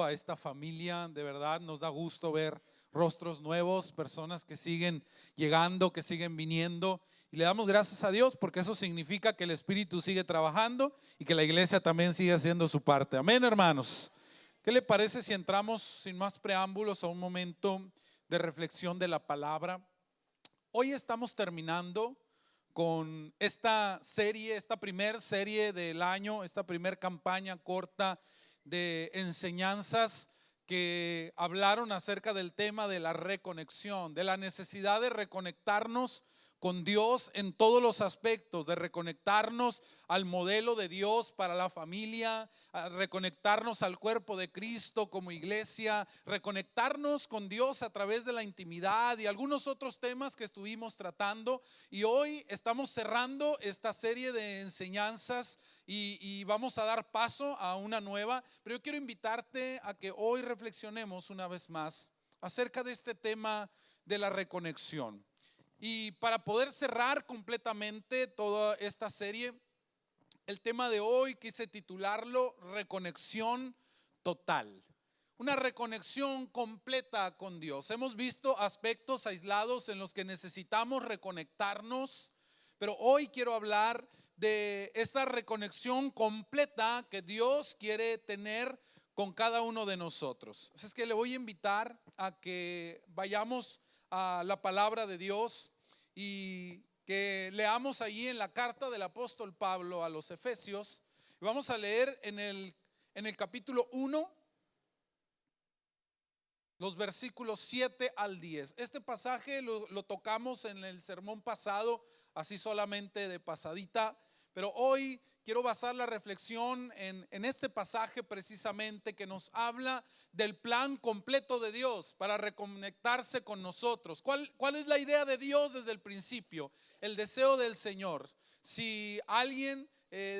a esta familia. De verdad nos da gusto ver rostros nuevos, personas que siguen llegando, que siguen viniendo, y le damos gracias a Dios porque eso significa que el Espíritu sigue trabajando y que la iglesia también sigue haciendo su parte. Amén, hermanos. ¿Qué le parece si entramos sin más preámbulos a un momento de reflexión de la palabra? Hoy estamos terminando con esta serie, esta primer serie del año, esta primer campaña corta de enseñanzas que hablaron acerca del tema de la reconexión, de la necesidad de reconectarnos con Dios en todos los aspectos, de reconectarnos al modelo de Dios para la familia, a reconectarnos al cuerpo de Cristo como iglesia, reconectarnos con Dios a través de la intimidad y algunos otros temas que estuvimos tratando. Y hoy estamos cerrando esta serie de enseñanzas y vamos a dar paso a una nueva. Pero yo quiero invitarte a que hoy reflexionemos una vez más acerca de este tema de la reconexión. Y para poder cerrar completamente toda esta serie, el tema de hoy quise titularlo Reconexión Total. Una reconexión completa con Dios. Hemos visto aspectos aislados en los que necesitamos reconectarnos, pero hoy quiero hablar de esa reconexión completa que Dios quiere tener con cada uno de nosotros. Así es que le voy a invitar a que vayamos a la palabra de Dios y que leamos allí en la carta del apóstol Pablo a los Efesios. Vamos a leer en el capítulo 1, los versículos 7 al 10. Este pasaje lo tocamos en el sermón pasado, así solamente de pasadita, pero hoy quiero basar la reflexión en este pasaje precisamente que nos habla del plan completo de Dios para reconectarse con nosotros. ¿Cuál es la idea de Dios desde el principio? El deseo del Señor. Si alguien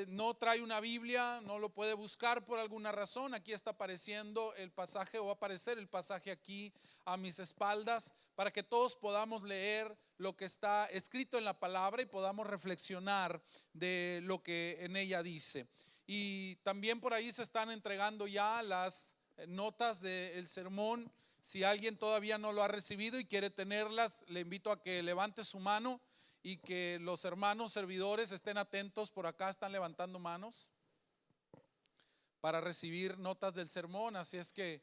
no trae una Biblia, no lo puede buscar por alguna razón, aquí está apareciendo el pasaje, o va a aparecer el pasaje aquí a mis espaldas, para que todos podamos leer lo que está escrito en la palabra y podamos reflexionar de lo que en ella dice. Y también por ahí se están entregando ya las notas del sermón. Si alguien todavía no lo ha recibido y quiere tenerlas, le invito a que levante su mano y que los hermanos servidores estén atentos. Por acá están levantando manos para recibir notas del sermón, así es que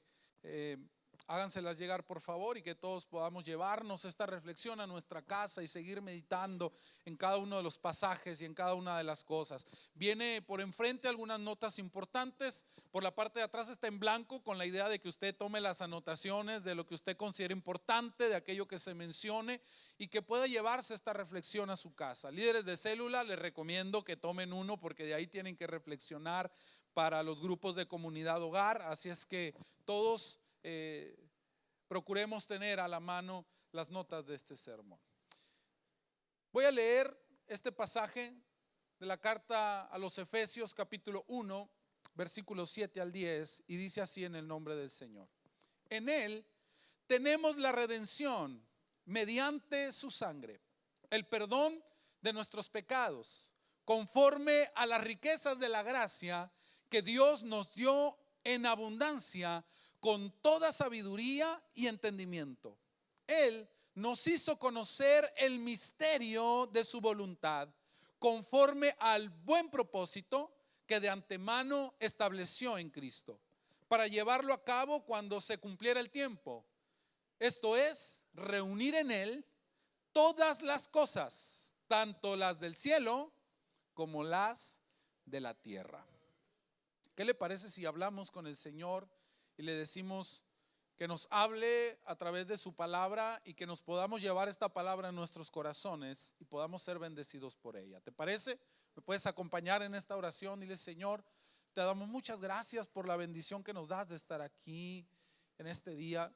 háganselas llegar por favor, y que todos podamos llevarnos esta reflexión a nuestra casa y seguir meditando en cada uno de los pasajes y en cada una de las cosas. Viene por enfrente algunas notas importantes, por la parte de atrás está en blanco, con la idea de que usted tome las anotaciones de lo que usted considere importante, de aquello que se mencione, y que pueda llevarse esta reflexión a su casa. Líderes de célula, les recomiendo que tomen uno, porque de ahí tienen que reflexionar para los grupos de comunidad hogar. Así es que todos procuremos tener a la mano las notas de este sermón. Voy a leer este pasaje de la carta a los Efesios capítulo 1, versículos 7 al 10, y dice así en el nombre del Señor: en él tenemos la redención mediante su sangre, el perdón de nuestros pecados, conforme a las riquezas de la gracia que Dios nos dio en abundancia, con toda sabiduría y entendimiento. Él nos hizo conocer el misterio de su voluntad, conforme al buen propósito que de antemano estableció en Cristo, para llevarlo a cabo cuando se cumpliera el tiempo. Esto es, reunir en Él todas las cosas, tanto las del cielo como las de la tierra. ¿Qué le parece si hablamos con el Señor y le decimos que nos hable a través de su palabra y que nos podamos llevar esta palabra en nuestros corazones y podamos ser bendecidos por ella? ¿Te parece? ¿Me puedes acompañar en esta oración? Dile: Señor, te damos muchas gracias por la bendición que nos das de estar aquí en este día.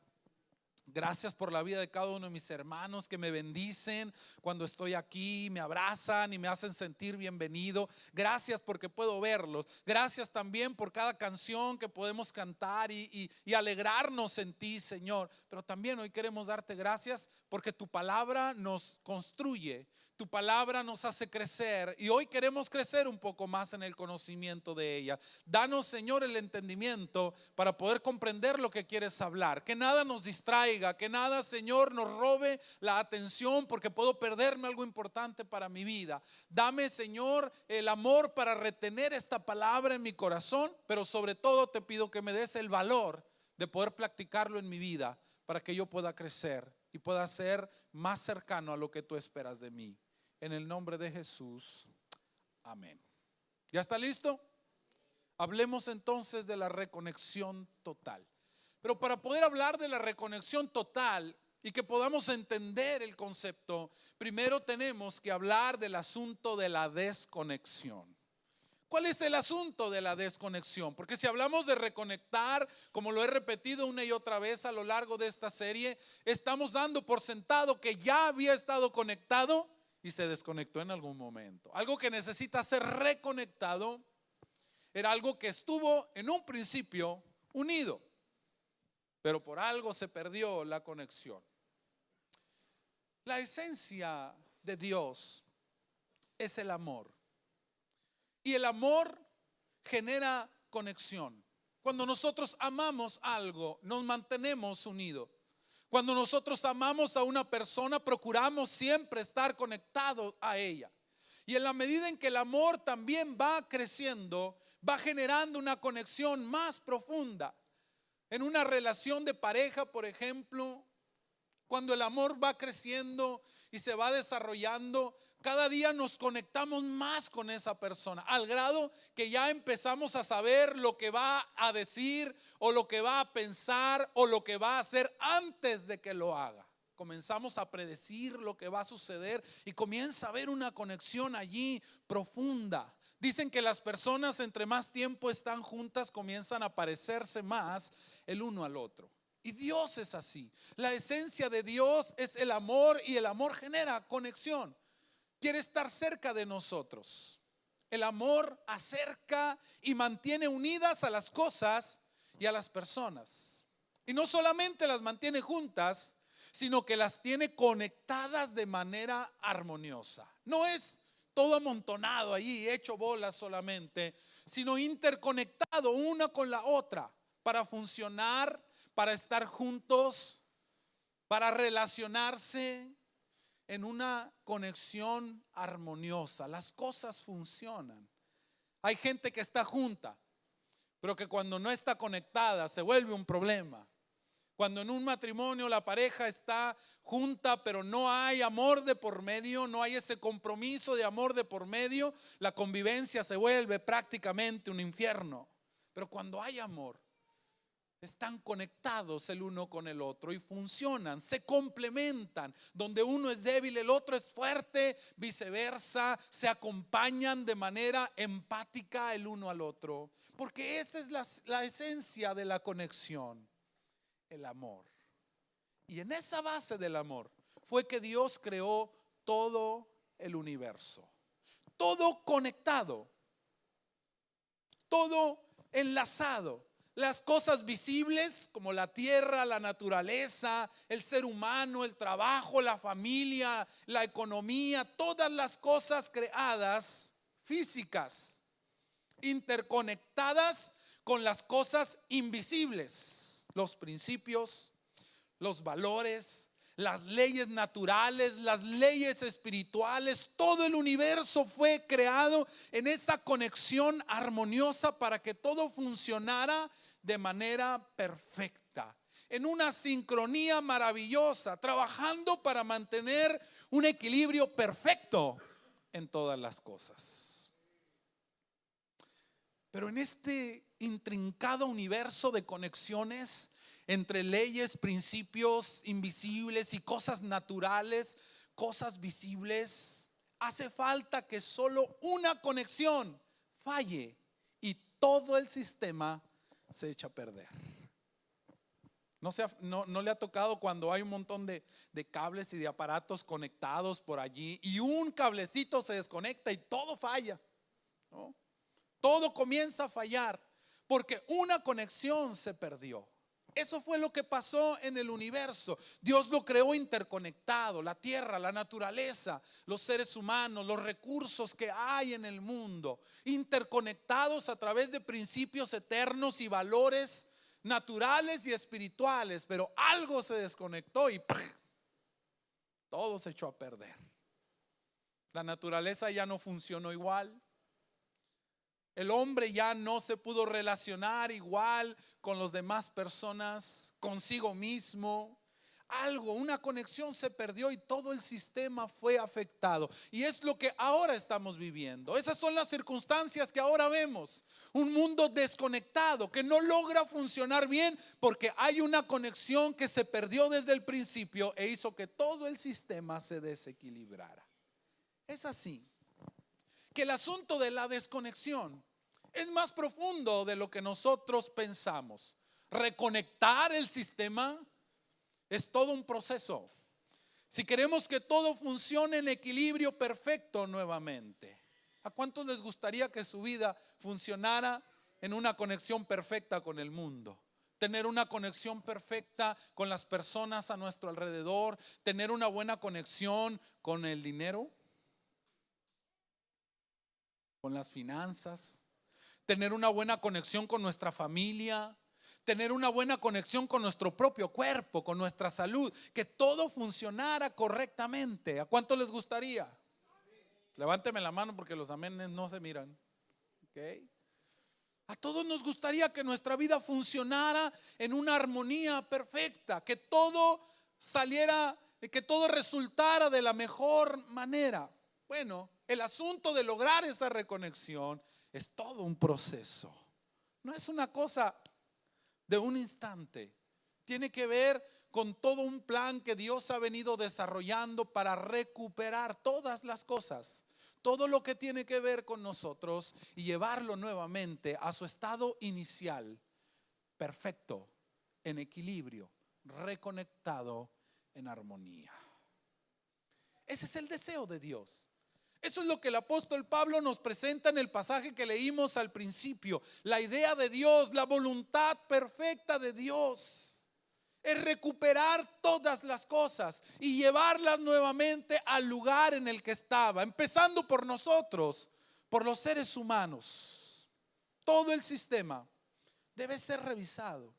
Gracias por la vida de cada uno de mis hermanos que me bendicen cuando estoy aquí, me abrazan y me hacen sentir bienvenido. Gracias porque puedo verlos. Gracias también por cada canción que podemos cantar y alegrarnos en ti, Señor. Pero también hoy queremos darte gracias porque tu palabra nos construye, Tu palabra nos hace crecer y hoy queremos crecer un poco más en el conocimiento de ella. Danos, Señor, el entendimiento para poder comprender lo que quieres hablar. Que nada nos distraiga, que nada, Señor, nos robe la atención porque puedo perderme algo importante para mi vida. Dame, Señor, el amor para retener esta palabra en mi corazón, pero sobre todo te pido que me des el valor de poder practicarlo en mi vida para que yo pueda crecer y pueda ser más cercano a lo que tú esperas de mí. En el nombre de Jesús, amén. ¿Ya está listo? Hablemos entonces de la reconexión total. Pero para poder hablar de la reconexión total y que podamos entender el concepto, primero tenemos que hablar del asunto de la desconexión. ¿Cuál es el asunto de la desconexión? Porque si hablamos de reconectar, como lo he repetido una y otra vez a lo largo de esta serie, estamos dando por sentado que ya había estado conectado y se desconectó en algún momento. Algo que necesita ser reconectado era algo que estuvo en un principio unido, pero por algo se perdió la conexión. La esencia de Dios es el amor. Y el amor genera conexión. Cuando nosotros amamos algo, nos mantenemos unidos. Cuando nosotros amamos a una persona, procuramos siempre estar conectados a ella. Y en la medida en que el amor también va creciendo, va generando una conexión más profunda. En una relación de pareja, por ejemplo, cuando el amor va creciendo y se va desarrollando, cada día nos conectamos más con esa persona, al grado que ya empezamos a saber lo que va a decir o lo que va a pensar o lo que va a hacer antes de que lo haga. Comenzamos a predecir lo que va a suceder y comienza a haber una conexión allí profunda. Dicen que las personas entre más tiempo están juntas comienzan a parecerse más el uno al otro. Y Dios es así. La esencia de Dios es el amor y el amor genera conexión. Quiere estar cerca de nosotros. El amor acerca y mantiene unidas a las cosas y a las personas. Y no solamente las mantiene juntas, sino que las tiene conectadas de manera armoniosa. No es todo amontonado allí, hecho bolas solamente, sino interconectado una con la otra para funcionar, para estar juntos, para relacionarse en una conexión armoniosa. Las cosas funcionan. Hay gente que está junta, pero que cuando no está conectada se vuelve un problema. Cuando en un matrimonio la pareja está junta, pero no hay amor de por medio, no hay ese compromiso de amor de por medio, la convivencia se vuelve prácticamente un infierno. Pero cuando hay amor, están conectados el uno con el otro y funcionan, se complementan. Donde uno es débil, el otro es fuerte, viceversa, se acompañan de manera empática el uno al otro. Porque esa es la esencia de la conexión, el amor. Y en esa base del amor fue que Dios creó todo el universo. Todo conectado, todo enlazado. Las cosas visibles como la tierra, la naturaleza, el ser humano, el trabajo, la familia, la economía, todas las cosas creadas físicas, interconectadas con las cosas invisibles, los principios, los valores, las leyes naturales, las leyes espirituales. Todo el universo fue creado en esa conexión armoniosa para que todo funcionara de manera perfecta, en una sincronía maravillosa, trabajando para mantener un equilibrio perfecto en todas las cosas. Pero en este intrincado universo de conexiones entre leyes, principios invisibles y cosas naturales, cosas visibles, hace falta que solo una conexión falle y todo el sistema se echa a perder. No le ha tocado cuando hay un montón de cables y de aparatos conectados por allí y un cablecito se desconecta y todo falla, ¿no? Todo comienza a fallar porque una conexión se perdió. Eso fue lo que pasó en el universo. Dios lo creó interconectado, la tierra, la naturaleza, los seres humanos, los recursos que hay en el mundo, interconectados a través de principios eternos y valores naturales y espirituales. Pero algo se desconectó y ¡pah!, todo se echó a perder. La naturaleza ya no funcionó igual. El hombre ya no se pudo relacionar igual con las demás personas, consigo mismo. Una conexión se perdió y todo el sistema fue afectado. Y es lo que ahora estamos viviendo. Esas son las circunstancias que ahora vemos. Un mundo desconectado que no logra funcionar bien porque hay una conexión que se perdió desde el principio e hizo que todo el sistema se desequilibrara. Es así que el asunto de la desconexión es más profundo de lo que nosotros pensamos. Reconectar el sistema es todo un proceso. Si queremos que todo funcione en equilibrio perfecto nuevamente, ¿a cuántos les gustaría que su vida funcionara en una conexión perfecta con el mundo? Tener una conexión perfecta con las personas a nuestro alrededor, tener una buena conexión con el dinero, con las finanzas, tener una buena conexión con nuestra familia, tener una buena conexión con nuestro propio cuerpo, con nuestra salud, que todo funcionara correctamente. ¿A cuánto les gustaría? Levánteme la mano porque los amenes no se miran. ¿Okay? A todos nos gustaría que nuestra vida funcionara en una armonía perfecta, que todo saliera, que todo resultara de la mejor manera. Bueno, el asunto de lograr esa reconexión es todo un proceso. No es una cosa de un instante. Tiene que ver con todo un plan que Dios ha venido desarrollando para recuperar todas las cosas, todo lo que tiene que ver con nosotros y llevarlo nuevamente a su estado inicial, perfecto, en equilibrio, reconectado, en armonía. Ese es el deseo de Dios. Eso es lo que el apóstol Pablo nos presenta en el pasaje que leímos al principio. La idea de Dios, la voluntad perfecta de Dios es recuperar todas las cosas y llevarlas nuevamente al lugar en el que estaba, empezando por nosotros, por los seres humanos. Todo el sistema debe ser revisado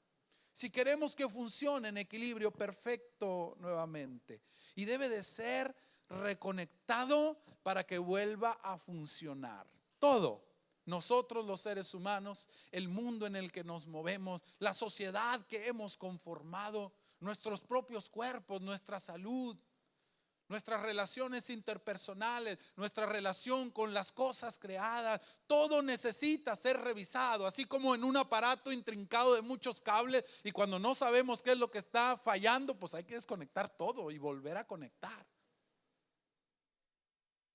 si queremos que funcione en equilibrio perfecto nuevamente, y debe de ser reconectado para que vuelva a funcionar. Todo, nosotros los seres humanos, el mundo en el que nos movemos, la sociedad que hemos conformado, nuestros propios cuerpos, nuestra salud, nuestras relaciones interpersonales, nuestra relación con las cosas creadas, todo necesita ser revisado, así como en un aparato intrincado de muchos cables, y cuando no sabemos qué es lo que está fallando, pues hay que desconectar todo y volver a conectar.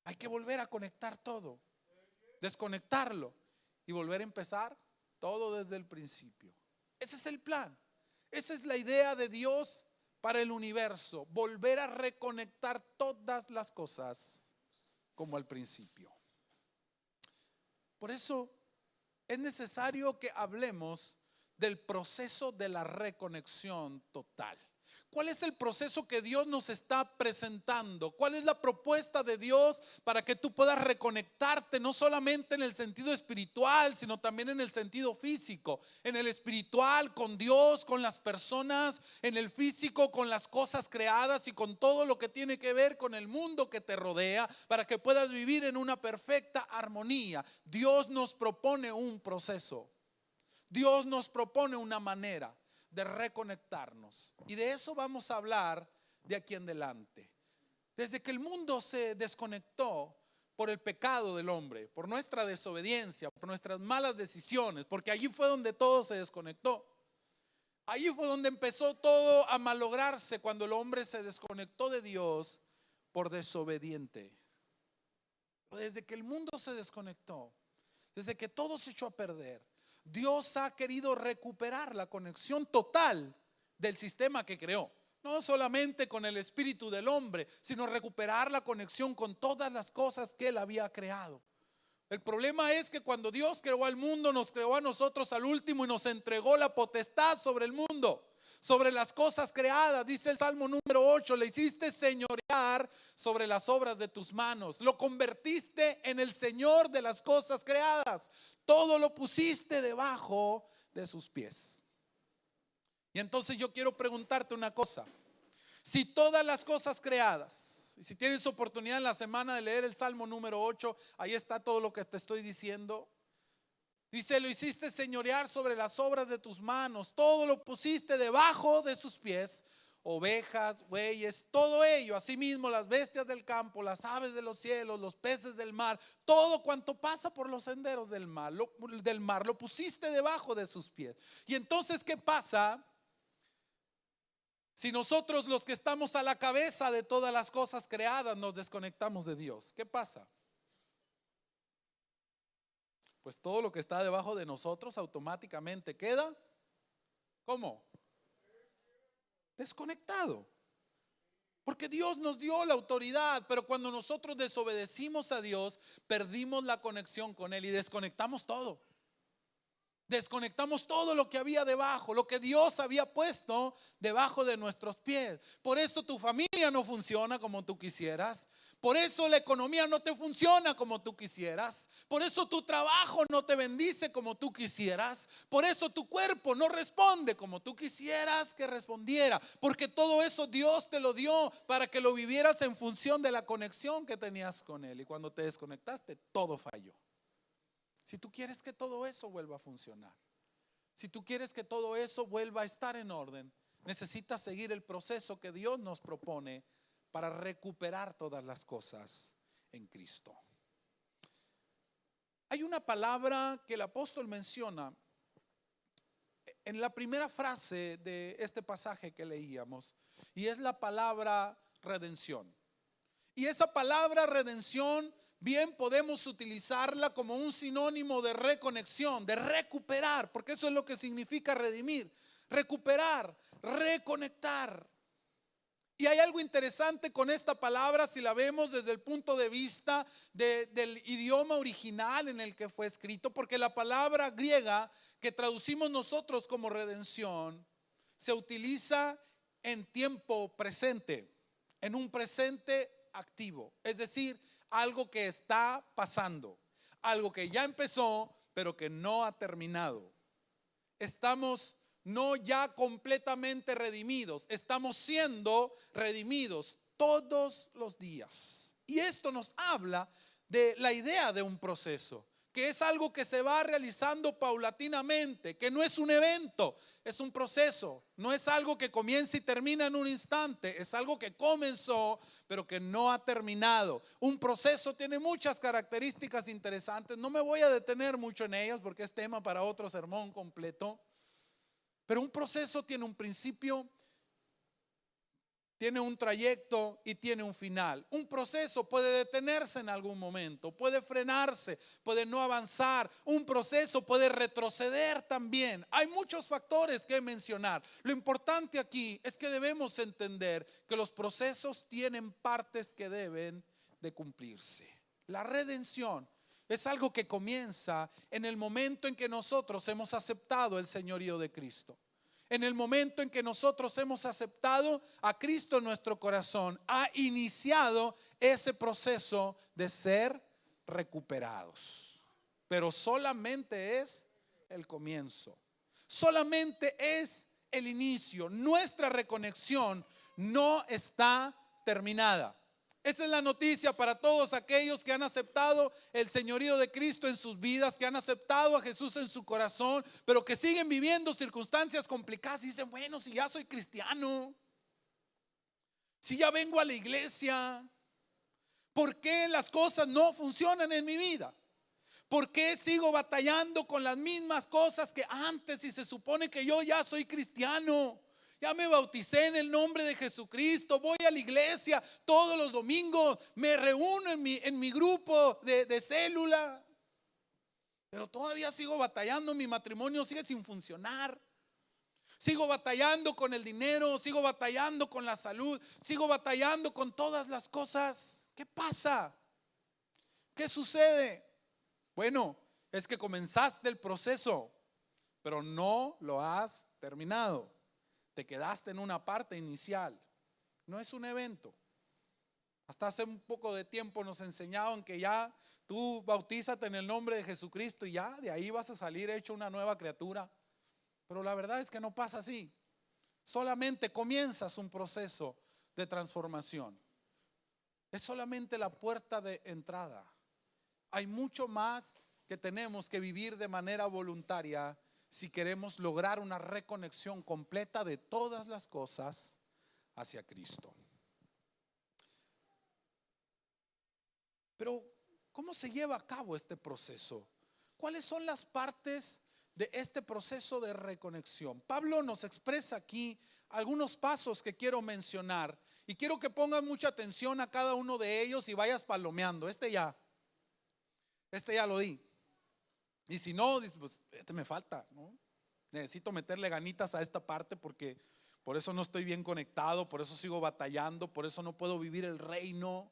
Hay que volver a conectar todo, desconectarlo y volver a empezar todo desde el principio. Ese es el plan. Esa es la idea de Dios para el universo, volver a reconectar todas las cosas como al principio. Por eso es necesario que hablemos del proceso de la reconexión total. ¿Cuál es el proceso que Dios nos está presentando? ¿Cuál es la propuesta de Dios para que tú puedas reconectarte no solamente en el sentido espiritual, sino también en el sentido físico? En el espiritual con Dios, con las personas; en el físico con las cosas creadas y con todo lo que tiene que ver con el mundo que te rodea, para que puedas vivir en una perfecta armonía. Dios nos propone un proceso. Dios nos propone una manera de reconectarnos, y de eso vamos a hablar de aquí en adelante. Desde que el mundo se desconectó por el pecado del hombre, por nuestra desobediencia, por nuestras malas decisiones, porque allí fue donde todo se desconectó. Allí fue donde empezó todo a malograrse, cuando el hombre se desconectó de Dios por desobediente. Desde que el mundo se desconectó, desde que todo se echó a perder, Dios ha querido recuperar la conexión total del sistema que creó. No solamente con el espíritu del hombre, sino recuperar la conexión con todas las cosas que Él había creado. El problema es que cuando Dios creó al mundo, nos creó a nosotros al último y nos entregó la potestad sobre el mundo. sobre las cosas creadas. Dice el Salmo número 8, le hiciste señorear sobre las obras de tus manos. Lo convertiste en el Señor de las cosas creadas. Todo lo pusiste debajo de sus pies. Y entonces yo quiero preguntarte una cosa. Si todas las cosas creadas, y si tienes oportunidad en la semana de leer el Salmo número 8, ahí está todo lo que te estoy diciendo. Dice, lo hiciste señorear sobre las obras de tus manos, todo lo pusiste debajo de sus pies, ovejas, bueyes, todo ello, asimismo las bestias del campo, las aves de los cielos, los peces del mar, todo cuanto pasa por los senderos del mar, lo pusiste debajo de sus pies. Y entonces, ¿qué pasa si nosotros, los que estamos a la cabeza de todas las cosas creadas, nos desconectamos de Dios? ¿Qué pasa? Pues todo lo que está debajo de nosotros automáticamente queda, ¿cómo? Desconectado. Porque Dios nos dio la autoridad, pero cuando nosotros desobedecimos a Dios, perdimos la conexión con Él y desconectamos todo. Desconectamos todo lo que había debajo, lo que Dios había puesto debajo de nuestros pies. Por eso tu familia no funciona como tú quisieras. Por eso la economía no te funciona como tú quisieras. Por eso tu trabajo no te bendice como tú quisieras. Por eso tu cuerpo no responde como tú quisieras que respondiera. Porque todo eso Dios te lo dio para que lo vivieras en función de la conexión que tenías con Él. Y cuando te desconectaste, todo falló. Si tú quieres que todo eso vuelva a funcionar, si tú quieres que todo eso vuelva a estar en orden, necesitas seguir el proceso que Dios nos propone para recuperar todas las cosas en Cristo. Hay una palabra que el apóstol menciona en la primera frase de este pasaje que leíamos, y es la palabra redención. Y esa palabra redención bien podemos utilizarla como un sinónimo de reconexión, de recuperar, porque eso es lo que significa redimir, recuperar, reconectar. Y hay algo interesante con esta palabra si la vemos desde el punto de vista del idioma original en el que fue escrito, porque la palabra griega que traducimos nosotros como redención se utiliza en tiempo presente, en un presente activo, es decir, algo que está pasando, algo que ya empezó pero que no ha terminado. Estamos no ya completamente redimidos, estamos siendo redimidos todos los días. Y esto nos habla de la idea de un proceso, que es algo que se va realizando paulatinamente, que no es un evento, es un proceso, no es algo que comienza y termina en un instante, es algo que comenzó pero que no ha terminado. Un proceso tiene muchas características interesantes, no me voy a detener mucho en ellas porque es tema para otro sermón completo, pero un proceso tiene un principio, tiene un trayecto y tiene un final. Un proceso puede detenerse en algún momento, puede frenarse, puede no avanzar. Un proceso puede retroceder también. Hay muchos factores que mencionar. Lo importante aquí es que debemos entender que los procesos tienen partes que deben de cumplirse. La redención es algo que comienza en el momento en que nosotros hemos aceptado el señorío de Cristo. En el momento en que nosotros hemos aceptado a Cristo en nuestro corazón, ha iniciado ese proceso de ser recuperados. Pero solamente es el comienzo, solamente es el inicio. Nuestra reconexión no está terminada. Esa es la noticia para todos aquellos que han aceptado el señorío de Cristo en sus vidas, que han aceptado a Jesús en su corazón, pero que siguen viviendo circunstancias complicadas y dicen, bueno, si ya soy cristiano, si ya vengo a la iglesia, ¿por qué las cosas no funcionan en mi vida? ¿Por qué sigo batallando con las mismas cosas que antes si se supone que yo ya soy cristiano? Ya me bauticé en el nombre de Jesucristo, voy a la iglesia todos los domingos, me reúno en mi grupo de célula, pero todavía sigo batallando, mi matrimonio sigue sin funcionar. Sigo batallando con el dinero, sigo batallando con la salud, sigo batallando con todas las cosas. ¿Qué pasa? ¿Qué sucede? Bueno, es que comenzaste el proceso, pero no lo has terminado. te quedaste en una parte inicial. No es un evento. Hasta hace un poco de tiempo nos enseñaban que ya tú bautízate en el nombre de Jesucristo y ya de ahí vas a salir hecho una nueva criatura. Pero la verdad es que no pasa así. Solamente comienzas un proceso de transformación. Es solamente la puerta de entrada. Hay mucho más que tenemos que vivir de manera voluntaria si queremos lograr una reconexión completa de todas las cosas hacia Cristo. Pero, ¿cómo se lleva a cabo este proceso? ¿Cuáles son las partes de este proceso de reconexión? Pablo nos expresa aquí algunos pasos que quiero mencionar y quiero que pongan mucha atención a cada uno de ellos y vayas palomeando. Este ya lo di. Y si no, pues este me falta, ¿no? Necesito meterle ganitas a esta parte porque por eso no estoy bien conectado, por eso sigo batallando, por eso no puedo vivir el reino.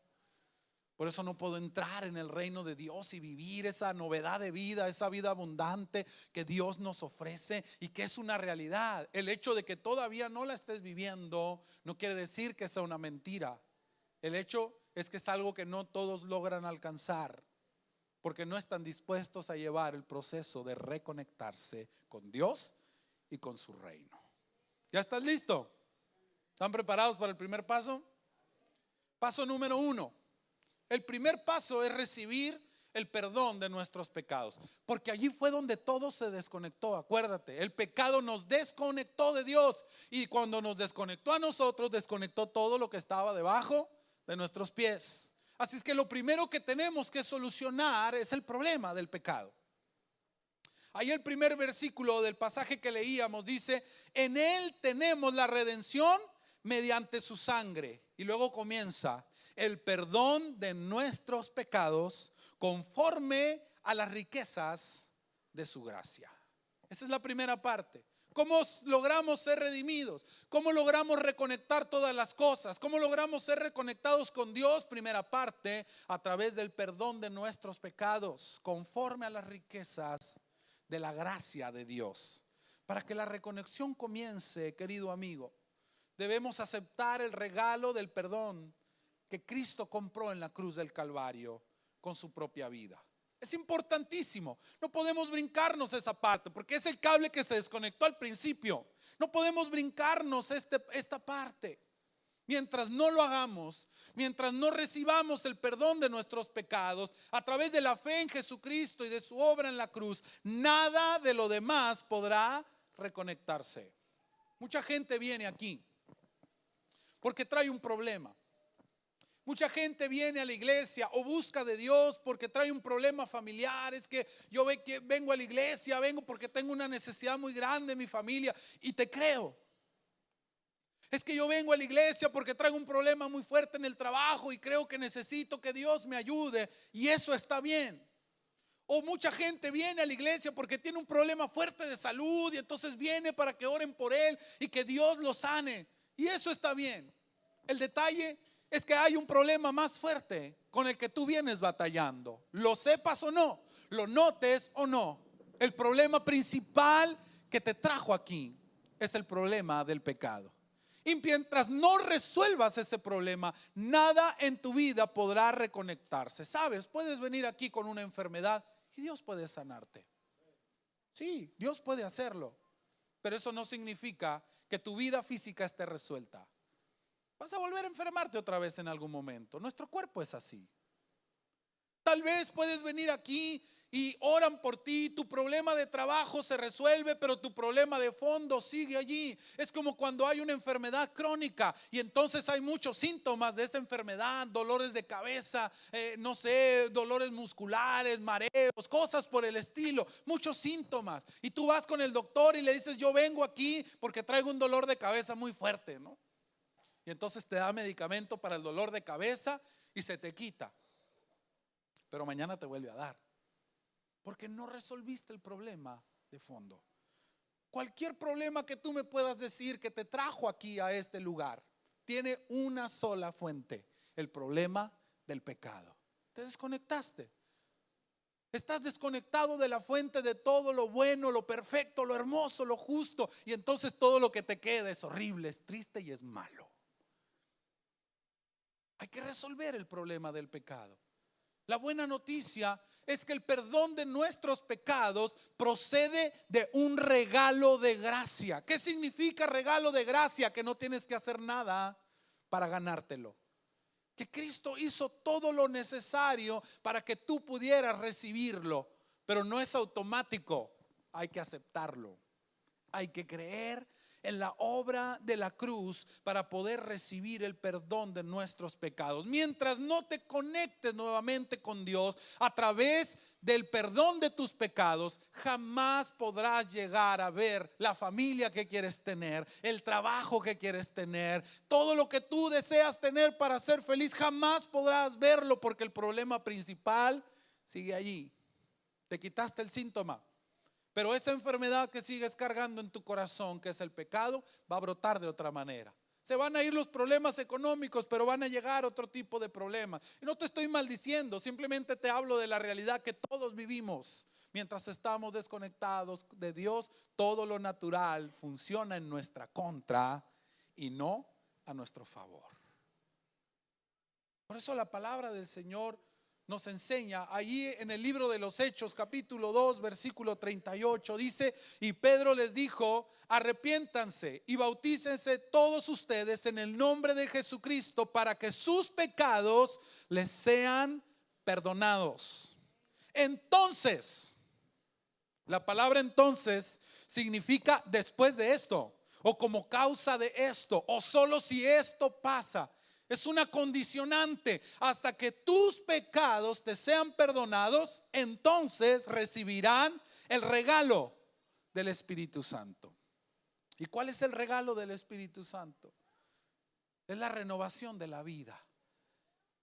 Por eso no puedo entrar en el reino de Dios y vivir esa novedad de vida, esa vida abundante que Dios nos ofrece y que es una realidad. El hecho de que todavía no la estés viviendo no quiere decir que sea una mentira. El hecho es que es algo que no todos logran alcanzar porque no están dispuestos a llevar el proceso de reconectarse con Dios y con su reino. ¿Ya estás listo? ¿Están preparados para el primer paso? Paso número 1. El primer paso es recibir el perdón de nuestros pecados, porque allí fue donde todo se desconectó. Acuérdate, el pecado nos desconectó de Dios y cuando nos desconectó a nosotros, desconectó todo lo que estaba debajo de nuestros pies. Así es que lo primero que tenemos que solucionar es el problema del pecado. Ahí el primer versículo del pasaje que leíamos dice: en Él tenemos la redención mediante su sangre. Y luego comienza: el perdón de nuestros pecados conforme a las riquezas de su gracia. Esa es la primera parte. ¿Cómo logramos ser redimidos? ¿Cómo logramos reconectar todas las cosas? ¿Cómo logramos ser reconectados con Dios? Primera parte, a través del perdón de nuestros pecados, conforme a las riquezas de la gracia de Dios. Para que la reconexión comience, querido amigo, debemos aceptar el regalo del perdón que Cristo compró en la cruz del Calvario con su propia vida. Es importantísimo. No podemos brincarnos esa parte porque es el cable que se desconectó al principio. No podemos brincarnos esta parte. Mientras no lo hagamos, mientras no recibamos el perdón de nuestros pecados a través de la fe en Jesucristo y de su obra en la cruz, nada de lo demás podrá reconectarse. Mucha gente viene aquí porque trae un problema. Mucha gente viene a la iglesia o busca de Dios porque trae un problema familiar. Es que yo vengo a la iglesia, vengo porque tengo una necesidad muy grande en mi familia y te creo. Es que yo vengo a la iglesia porque traigo un problema muy fuerte en el trabajo y creo que necesito que Dios me ayude y eso está bien. O mucha gente viene a la iglesia porque tiene un problema fuerte de salud y entonces viene para que oren por él y que Dios lo sane y eso está bien. El detalle es que hay un problema más fuerte con el que tú vienes batallando. Lo sepas o no, lo notes o no. El problema principal que te trajo aquí es el problema del pecado. Y mientras no resuelvas ese problema, nada en tu vida podrá reconectarse. ¿Sabes? Puedes venir aquí con una enfermedad y Dios puede sanarte. Sí, Dios puede hacerlo. Pero eso no significa que tu vida física esté resuelta. Vas a volver a enfermarte otra vez en algún momento. Nuestro cuerpo es así. Tal vez puedes venir aquí y oran por ti, tu problema de trabajo se resuelve, pero tu problema de fondo sigue allí. Es como cuando hay una enfermedad crónica y entonces hay muchos síntomas de esa enfermedad, dolores de cabeza, no sé, dolores musculares, mareos, cosas por el estilo, muchos síntomas. Y tú vas con el doctor y le dices: yo vengo aquí porque traigo un dolor de cabeza muy fuerte, ¿no? Y entonces te da medicamento para el dolor de cabeza y se te quita. Pero mañana te vuelve a dar. Porque no resolviste el problema de fondo. Cualquier problema que tú me puedas decir que te trajo aquí a este lugar, tiene una sola fuente: el problema del pecado. Te desconectaste. Estás desconectado de la fuente de todo lo bueno, lo perfecto, lo hermoso, lo justo. Y entonces todo lo que te queda es horrible, es triste y es malo. Hay que resolver el problema del pecado. La buena noticia es que el perdón de nuestros pecados procede de un regalo de gracia. ¿Qué significa regalo de gracia? Que no tienes que hacer nada para ganártelo. Que Cristo hizo todo lo necesario para que tú pudieras recibirlo, pero no es automático. Hay que aceptarlo. Hay que creer en la obra de la cruz para poder recibir el perdón de nuestros pecados. Mientras no te conectes nuevamente con Dios a través del perdón de tus pecados, jamás podrás llegar a ver la familia que quieres tener, el trabajo que quieres tener, todo lo que tú deseas tener para ser feliz. Jamás podrás verlo porque el problema principal sigue allí. Te quitaste el síntoma, pero esa enfermedad que sigues cargando en tu corazón, que es el pecado, va a brotar de otra manera. Se van a ir los problemas económicos, pero van a llegar otro tipo de problemas. Y no te estoy maldiciendo, simplemente te hablo de la realidad que todos vivimos. Mientras estamos desconectados de Dios, todo lo natural funciona en nuestra contra y no a nuestro favor. Por eso la palabra del Señor nos enseña allí en el libro de los Hechos, capítulo 2, versículo 38, dice: y Pedro les dijo: arrepiéntanse y bautícense todos ustedes en el nombre de Jesucristo para que sus pecados les sean perdonados. Entonces, la palabra entonces significa después de esto, o como causa de esto, o solo si esto pasa. Es una condicionante. Hasta que tus pecados te sean perdonados, entonces recibirán el regalo del Espíritu Santo. ¿Y cuál es el regalo del Espíritu Santo? Es la renovación de la vida.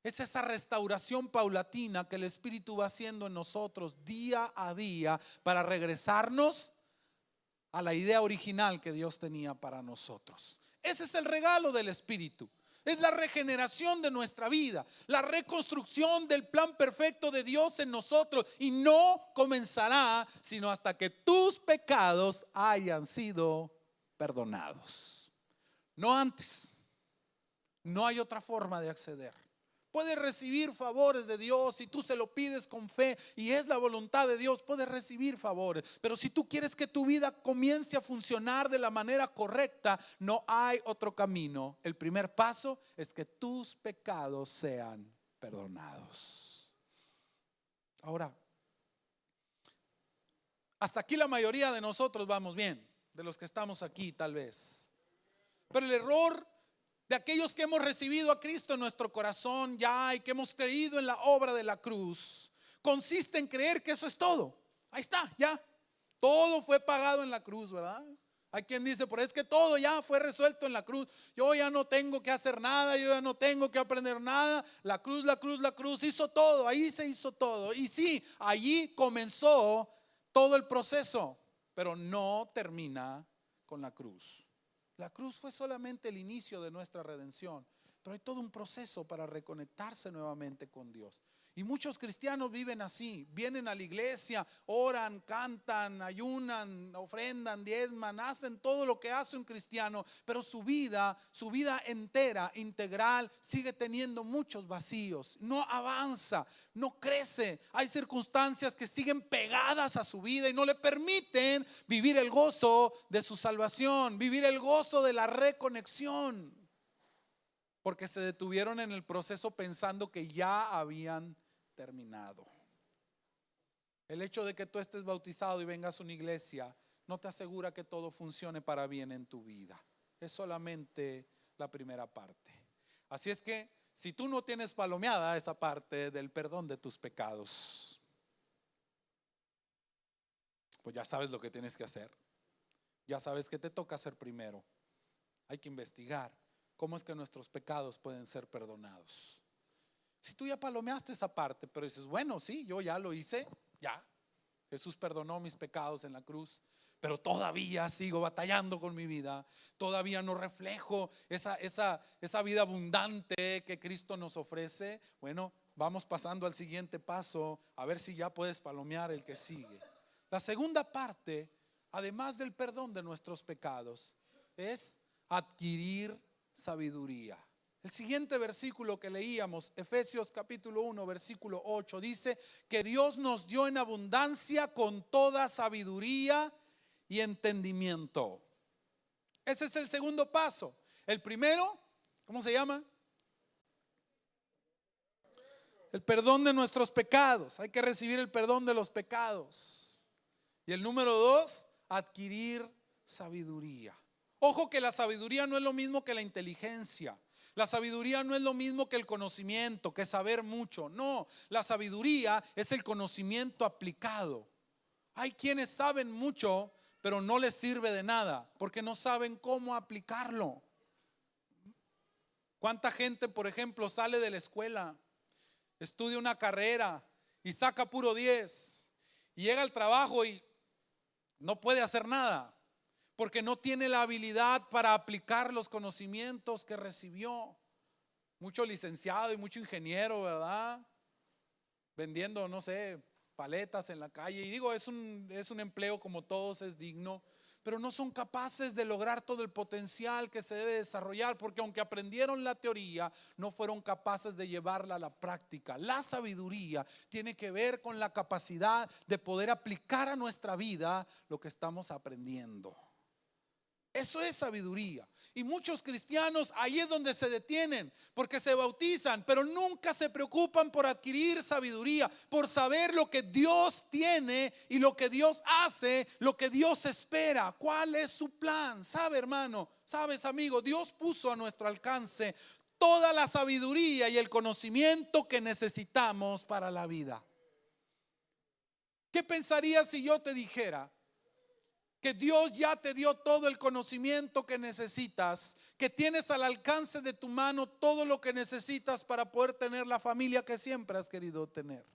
Es esa restauración paulatina que el Espíritu va haciendo en nosotros día a día para regresarnos a la idea original que Dios tenía para nosotros. Ese es el regalo del Espíritu. Es la regeneración de nuestra vida, la reconstrucción del plan perfecto de Dios en nosotros. Y no comenzará sino hasta que tus pecados hayan sido perdonados. No antes. No hay otra forma de acceder. Puedes recibir favores de Dios si tú se lo pides con fe y es la voluntad de Dios. Puedes recibir favores, pero si tú quieres que tu vida comience a funcionar de la manera correcta, no hay otro camino. El primer paso es que tus pecados sean perdonados. Ahora, hasta aquí la mayoría de nosotros vamos bien, de los que estamos aquí tal vez. Pero el error de aquellos que hemos recibido a Cristo en nuestro corazón ya y que hemos creído en la obra de la cruz, consiste en creer que eso es todo. Ahí está, ya. Todo fue pagado en la cruz, ¿verdad? Hay quien dice: pero es que todo ya fue resuelto en la cruz. Yo ya no tengo que hacer nada, yo ya no tengo que aprender nada. La cruz hizo todo, ahí se hizo todo. Y sí, allí comenzó todo el proceso, pero no termina con la cruz. La cruz fue solamente el inicio de nuestra redención, pero hay todo un proceso para reconectarse nuevamente con Dios. Y muchos cristianos viven así, vienen a la iglesia, oran, cantan, ayunan, ofrendan, diezman, hacen todo lo que hace un cristiano, pero su vida entera, integral, sigue teniendo muchos vacíos, no avanza, no crece. Hay circunstancias que siguen pegadas a su vida y no le permiten vivir el gozo de su salvación, vivir el gozo de la reconexión, porque se detuvieron en el proceso pensando que ya habían terminado. El hecho de que tú estés bautizado y vengas a una iglesia no te asegura que todo funcione para bien en tu vida. Es solamente la primera parte. Así es que si tú no tienes palomeada esa parte del perdón de tus pecados, pues ya sabes lo que tienes que hacer. Ya sabes que te toca hacer primero. Hay que investigar cómo es que nuestros pecados pueden ser perdonados. Si tú ya palomeaste esa parte, pero dices: bueno, sí, yo ya lo hice, ya. Jesús perdonó mis pecados en la cruz, pero todavía sigo batallando con mi vida. Todavía no reflejo esa vida abundante que Cristo nos ofrece. Bueno, vamos pasando al siguiente paso, a ver si ya puedes palomear el que sigue. La segunda parte, además del perdón de nuestros pecados, es adquirir sabiduría. El siguiente versículo que leíamos, Efesios capítulo 1, versículo 8, dice que Dios nos dio en abundancia con toda sabiduría y entendimiento. Ese es el segundo paso. El primero, ¿cómo se llama? El perdón de nuestros pecados. Hay que recibir el perdón de los pecados. Y el número 2, adquirir sabiduría. Ojo que la sabiduría no es lo mismo que la inteligencia. La sabiduría no es lo mismo que el conocimiento, que saber mucho. No, la sabiduría es el conocimiento aplicado. Hay quienes saben mucho, pero no les sirve de nada, porque no saben cómo aplicarlo. ¿Cuánta gente, por ejemplo, sale de la escuela, estudia una carrera y saca puro 10 y llega al trabajo y no puede hacer nada? Porque no tiene la habilidad para aplicar los conocimientos que recibió. Mucho licenciado y mucho ingeniero, ¿verdad? Vendiendo, no sé, paletas en la calle. Y digo, es un empleo como todos, es digno. Pero no son capaces de lograr todo el potencial que se debe desarrollar, porque aunque aprendieron la teoría, no fueron capaces de llevarla a la práctica. La sabiduría tiene que ver con la capacidad de poder aplicar a nuestra vida lo que estamos aprendiendo. Eso es sabiduría. Y muchos cristianos ahí es donde se detienen, porque se bautizan, pero nunca se preocupan por adquirir sabiduría, por saber lo que Dios tiene y lo que Dios hace, lo que Dios espera, cuál es su plan. ¿Sabe, hermano? ¿Sabes, amigo? Dios puso a nuestro alcance toda la sabiduría y el conocimiento que necesitamos para la vida. ¿Qué pensarías si yo te dijera que Dios ya te dio todo el conocimiento que necesitas, que tienes al alcance de tu mano todo lo que necesitas para poder tener la familia que siempre has querido tener?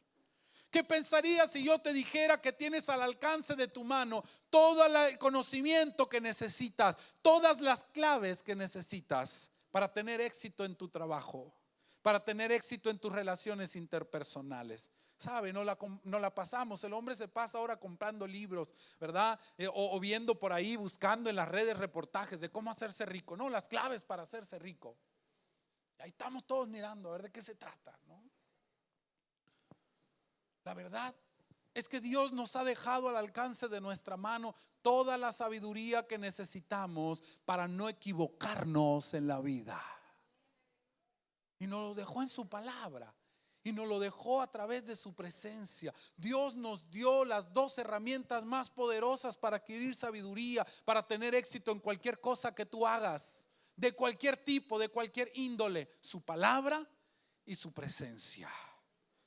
¿Qué pensarías si yo te dijera que tienes al alcance de tu mano todo el conocimiento que necesitas, todas las claves que necesitas para tener éxito en tu trabajo, para tener éxito en tus relaciones interpersonales? ¿Sabe? No la pasamos. El hombre se pasa ahora comprando libros, ¿verdad? O viendo por ahí, buscando en las redes reportajes de cómo hacerse rico. No, las claves para hacerse rico. Y ahí estamos todos mirando a ver de qué se trata, ¿no? La verdad es que Dios nos ha dejado al alcance de nuestra mano toda la sabiduría que necesitamos para no equivocarnos en la vida. Y nos lo dejó en su palabra. Y nos lo dejó a través de su presencia. Dios nos dio las 2 herramientas más poderosas para adquirir sabiduría, para tener éxito en cualquier cosa que tú hagas, de cualquier tipo, de cualquier índole: su palabra y su presencia.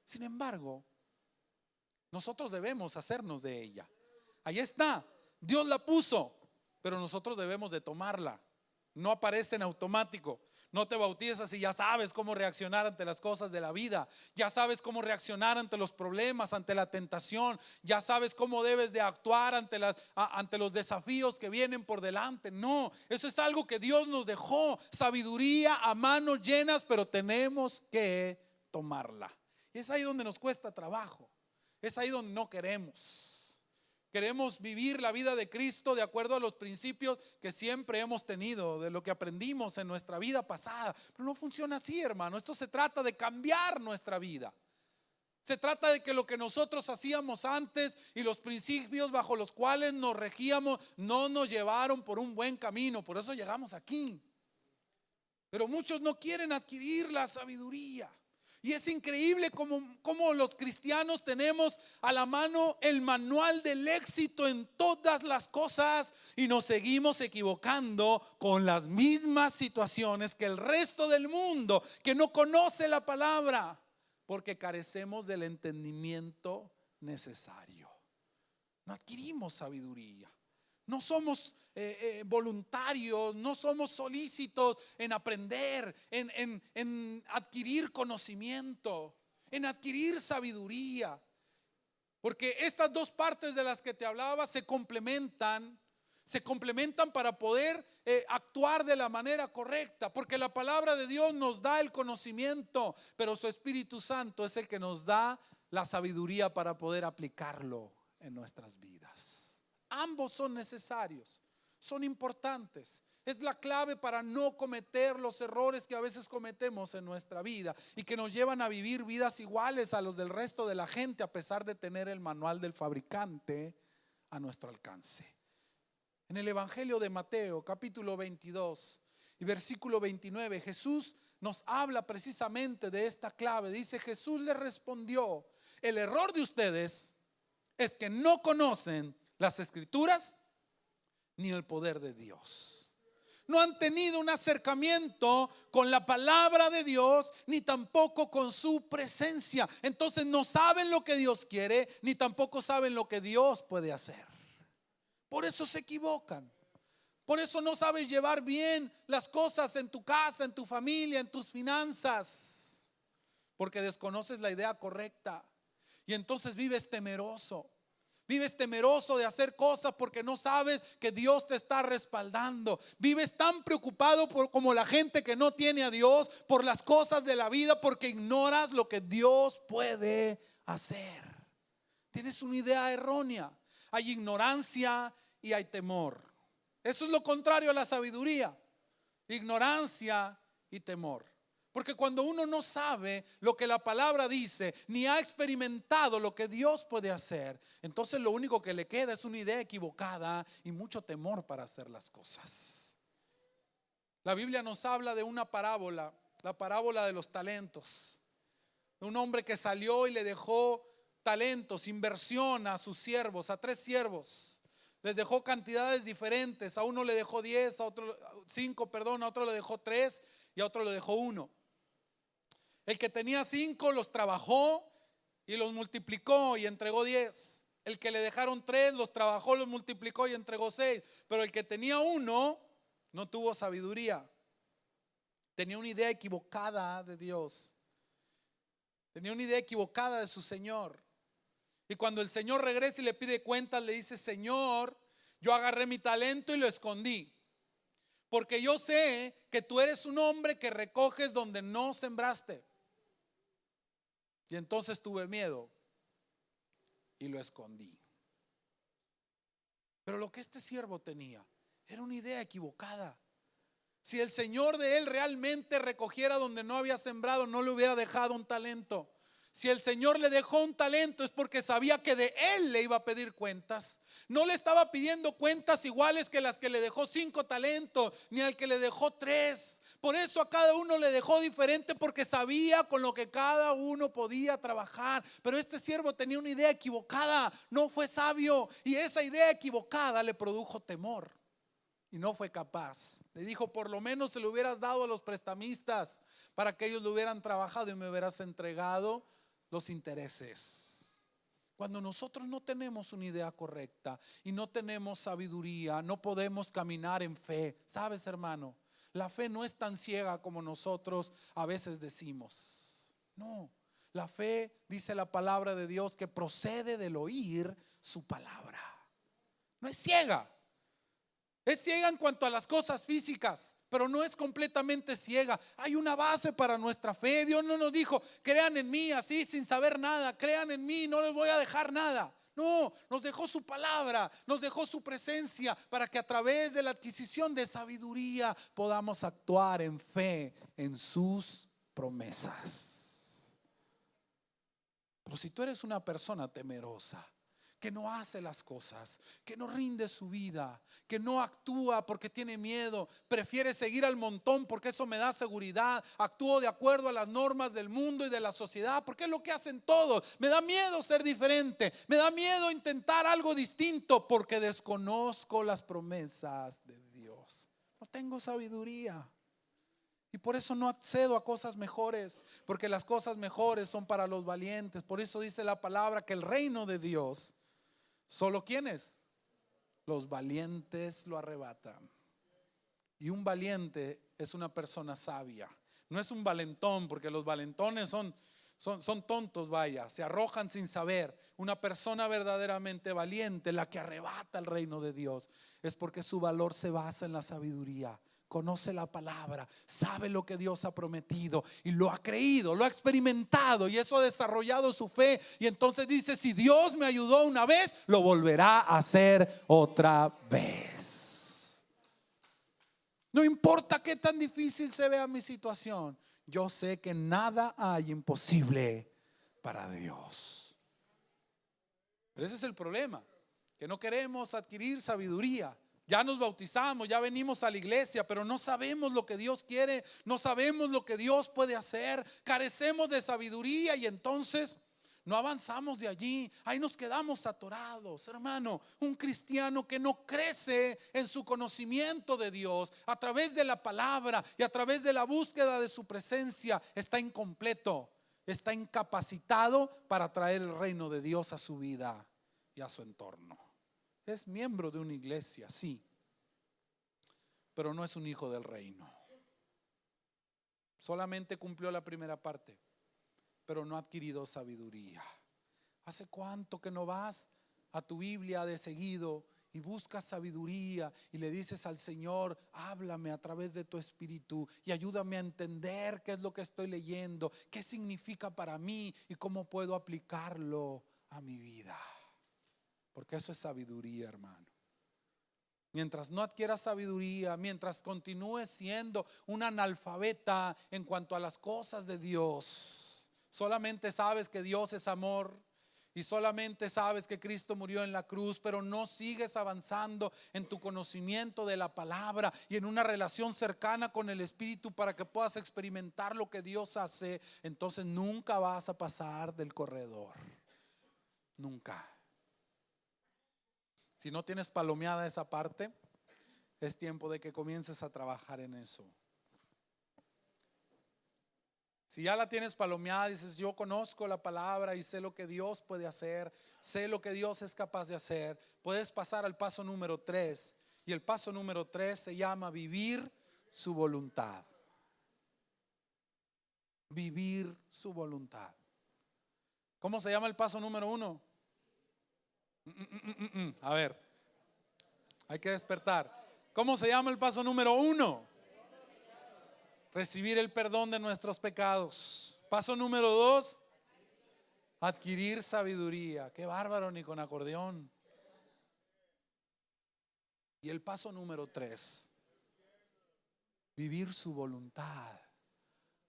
Sin embargo, nosotros debemos hacernos de ella. Ahí está, Dios la puso, pero nosotros debemos de tomarla. No aparece en automático. No te bautizas y ya sabes cómo reaccionar ante las cosas de la vida. Ya sabes cómo reaccionar ante los problemas, ante la tentación. Ya sabes cómo debes de actuar ante los desafíos que vienen por delante. No, eso es algo que Dios nos dejó. Sabiduría a manos llenas, pero tenemos que tomarla. Y es ahí donde nos cuesta trabajo. Es ahí donde no queremos. Queremos vivir la vida de Cristo de acuerdo a los principios que siempre hemos tenido, de lo que aprendimos en nuestra vida pasada. Pero no funciona así, hermano. Esto se trata de cambiar nuestra vida. Se trata de que lo que nosotros hacíamos antes y los principios bajo los cuales nos regíamos no nos llevaron por un buen camino. Por eso llegamos aquí. Pero muchos no quieren adquirir la sabiduría. Y es increíble cómo los cristianos tenemos a la mano el manual del éxito en todas las cosas y nos seguimos equivocando con las mismas situaciones que el resto del mundo que no conoce la palabra, porque carecemos del entendimiento necesario. No adquirimos sabiduría. No somos voluntarios, no somos solícitos en aprender, en adquirir conocimiento, en adquirir sabiduría. Porque estas 2 partes de las que te hablaba se complementan. Se complementan para poder actuar de la manera correcta, porque la palabra de Dios nos da el conocimiento, pero su Espíritu Santo es el que nos da la sabiduría para poder aplicarlo en nuestras vidas. Ambos son necesarios, son importantes. Es la clave para no cometer los errores que a veces cometemos en nuestra vida y que nos llevan a vivir vidas iguales a los del resto de la gente, a pesar de tener el manual del fabricante a nuestro alcance. En el Evangelio de Mateo, capítulo 22 y versículo 29, Jesús nos habla precisamente de esta clave. Dice: Jesús le respondió: el error de ustedes es que no conocen las Escrituras ni el poder de Dios. No han tenido un acercamiento con la palabra de Dios, ni tampoco con su presencia. Entonces no saben lo que Dios quiere, ni tampoco saben lo que Dios puede hacer. Por eso se equivocan. Por eso no sabes llevar bien las cosas en tu casa, en tu familia, en tus finanzas, porque desconoces la idea correcta. Y entonces vives temeroso. Vives temeroso de hacer cosas porque no sabes que Dios te está respaldando. Vives tan preocupado como la gente que no tiene a Dios por las cosas de la vida, porque ignoras lo que Dios puede hacer. Tienes una idea errónea. Hay ignorancia y hay temor. Eso es lo contrario a la sabiduría: ignorancia y temor. Porque cuando uno no sabe lo que la palabra dice, ni ha experimentado lo que Dios puede hacer, entonces lo único que le queda es una idea equivocada y mucho temor para hacer las cosas. La Biblia nos habla de una parábola, la parábola de los talentos. De un hombre que salió y le dejó talentos, inversión a sus siervos, a 3 siervos. Les dejó cantidades diferentes. A uno le dejó 10, a otro 5, a otro le dejó 3 y a otro le dejó 1. El que tenía 5 los trabajó y los multiplicó y entregó 10. El que le dejaron 3 los trabajó, los multiplicó y entregó 6. Pero el que tenía 1 no tuvo sabiduría. Tenía una idea equivocada de Dios. Tenía una idea equivocada de su Señor. Y cuando el Señor regresa y le pide cuentas, le dice: Señor, yo agarré mi talento y lo escondí, porque yo sé que tú eres un hombre que recoges donde no sembraste. Y entonces tuve miedo y lo escondí. Pero lo que este siervo tenía era una idea equivocada. Si el Señor de él realmente recogiera donde no había sembrado, no le hubiera dejado un talento. Si el Señor le dejó un talento es porque sabía que de él le iba a pedir cuentas. No le estaba pidiendo cuentas iguales que las que le dejó 5 talentos, ni al que le dejó 3. Por eso a cada uno le dejó diferente, porque sabía con lo que cada uno podía trabajar. Pero este siervo tenía una idea equivocada, no fue sabio, y esa idea equivocada le produjo temor. Y no fue capaz. Le dijo: por lo menos se lo hubieras dado a los prestamistas para que ellos lo hubieran trabajado y me hubieras entregado los intereses. Cuando nosotros no tenemos una idea correcta y no tenemos sabiduría, no podemos caminar en fe. ¿Sabes, hermano? La fe no es tan ciega como nosotros a veces decimos. No, la fe, dice la palabra de Dios, que procede del oír su palabra. No es ciega. Es ciega en cuanto a las cosas físicas, pero no es completamente ciega. Hay una base para nuestra fe. Dios no nos dijo: crean en mí así sin saber nada, crean en mí, no les voy a dejar nada. No, nos dejó su palabra, nos dejó su presencia, para que a través de la adquisición de sabiduría podamos actuar en fe en sus promesas. Pero si tú eres una persona temerosa, que no hace las cosas, que no rinde su vida, que no actúa porque tiene miedo, prefiere seguir al montón porque eso me da seguridad, actúo de acuerdo a las normas del mundo y de la sociedad porque es lo que hacen todos, me da miedo ser diferente, me da miedo intentar algo distinto porque desconozco las promesas de Dios, no tengo sabiduría. Y por eso no accedo a cosas mejores, porque las cosas mejores son para los valientes. Por eso dice la palabra que el reino de Dios, ¿solo quiénes? Los valientes lo arrebatan. Y un valiente es una persona sabia. No es un valentón, porque los valentones son Son tontos, vaya, se arrojan sin saber. Una persona verdaderamente valiente, la que arrebata el reino de Dios, es porque su valor se basa en la sabiduría. Conoce la palabra, sabe lo que Dios ha prometido y lo ha creído, lo ha experimentado, y eso ha desarrollado su fe. Y entonces dice: si Dios me ayudó una vez, lo volverá a hacer otra vez. No importa qué tan difícil se vea mi situación, yo sé que nada hay imposible para Dios. Pero ese es el problema, que no queremos adquirir sabiduría. Ya nos bautizamos, ya venimos a la iglesia, pero no sabemos lo que Dios quiere, no sabemos lo que Dios puede hacer. Carecemos de sabiduría y entonces no avanzamos de allí. Ahí nos quedamos atorados, hermano. Un cristiano que no crece en su conocimiento de Dios a través de la palabra y a través de la búsqueda de su presencia está incompleto, está incapacitado para traer el reino de Dios a su vida y a su entorno. Es miembro de una iglesia, sí, pero no es un hijo del reino. Solamente cumplió la primera parte, pero no ha adquirido sabiduría. ¿Hace cuánto que no vas a tu Biblia de seguido y buscas sabiduría y le dices al Señor: háblame a través de tu espíritu y ayúdame a entender qué es lo que estoy leyendo, qué significa para mí y cómo puedo aplicarlo a mi vida? Porque eso es sabiduría, hermano. Mientras no adquieras sabiduría, mientras continúes siendo un analfabeta en cuanto a las cosas de Dios, solamente sabes que Dios es amor y solamente sabes que Cristo murió en la cruz, pero no sigues avanzando en tu conocimiento de la palabra y en una relación cercana con el Espíritu para que puedas experimentar lo que Dios hace, entonces nunca vas a pasar del corredor. Nunca. Si no tienes palomeada esa parte, es tiempo de que comiences a trabajar en eso. Si ya la tienes palomeada, dices: yo conozco la palabra y sé lo que Dios puede hacer, sé lo que Dios es capaz de hacer, puedes pasar al paso número 3. Y el paso número 3 se llama vivir su voluntad. Vivir su voluntad. ¿Cómo se llama el paso número 1? A ver, hay que despertar. ¿Cómo se llama el paso número 1? Recibir el perdón de nuestros pecados. Paso número 2, adquirir sabiduría. Qué bárbaro, ni con acordeón. Y el paso número 3, vivir su voluntad.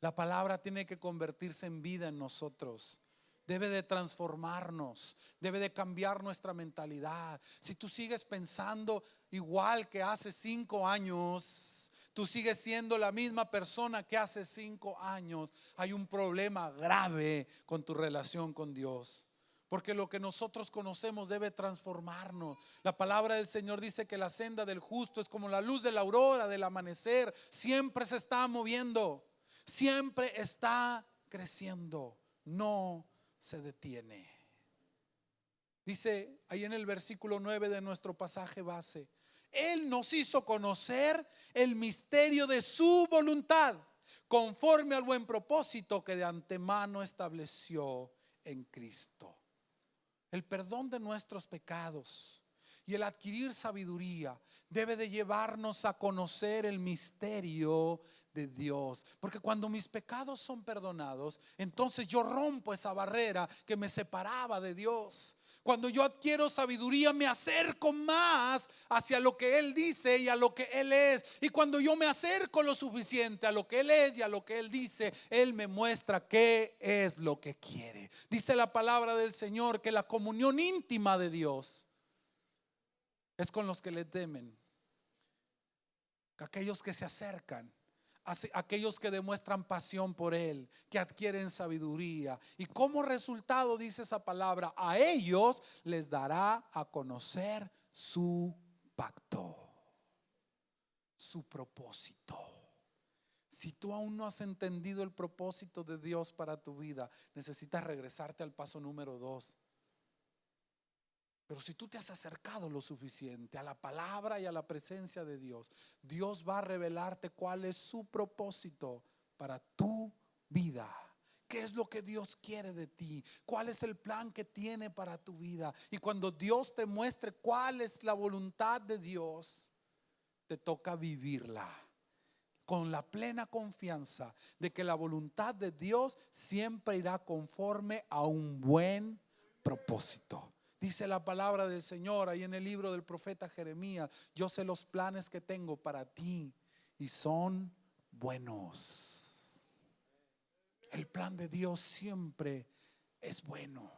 La palabra tiene que convertirse en vida en nosotros. Debe de transformarnos, debe de cambiar nuestra mentalidad. Si tú sigues pensando igual que hace 5 años, tú sigues siendo la misma persona que hace 5 años, hay un problema grave con tu relación con Dios. Porque lo que nosotros conocemos debe transformarnos. La palabra del Señor dice que la senda del justo es como la luz de la aurora, del amanecer. Siempre se está moviendo, siempre está creciendo, no se detiene. Dice ahí en el versículo 9 de nuestro pasaje base: Él nos hizo conocer el misterio de su voluntad, conforme al buen propósito que de antemano estableció en Cristo. El perdón de nuestros pecados y el adquirir sabiduría debe de llevarnos a conocer el misterio de Dios. Porque cuando mis pecados son perdonados, entonces yo rompo esa barrera que me separaba de Dios. Cuando yo adquiero sabiduría, me acerco más hacia lo que Él dice y a lo que Él es. Y cuando yo me acerco lo suficiente a lo que Él es y a lo que Él dice, Él me muestra qué es lo que quiere. Dice la palabra del Señor que la comunión íntima de Dios es con los que le temen, aquellos que se acercan, aquellos que demuestran pasión por Él, que adquieren sabiduría. Y como resultado, dice esa palabra, a ellos les dará a conocer su pacto, su propósito. Si tú aún no has entendido el propósito de Dios para tu vida, necesitas regresarte al paso número 2. Pero si tú te has acercado lo suficiente a la palabra y a la presencia de Dios, Dios va a revelarte cuál es su propósito para tu vida. ¿Qué es lo que Dios quiere de ti? ¿Cuál es el plan que tiene para tu vida? Y cuando Dios te muestre cuál es la voluntad de Dios, te toca vivirla con la plena confianza de que la voluntad de Dios siempre irá conforme a un buen propósito. Dice la palabra del Señor ahí en el libro del profeta Jeremías: yo sé los planes que tengo para ti y son buenos. El plan de Dios siempre es bueno.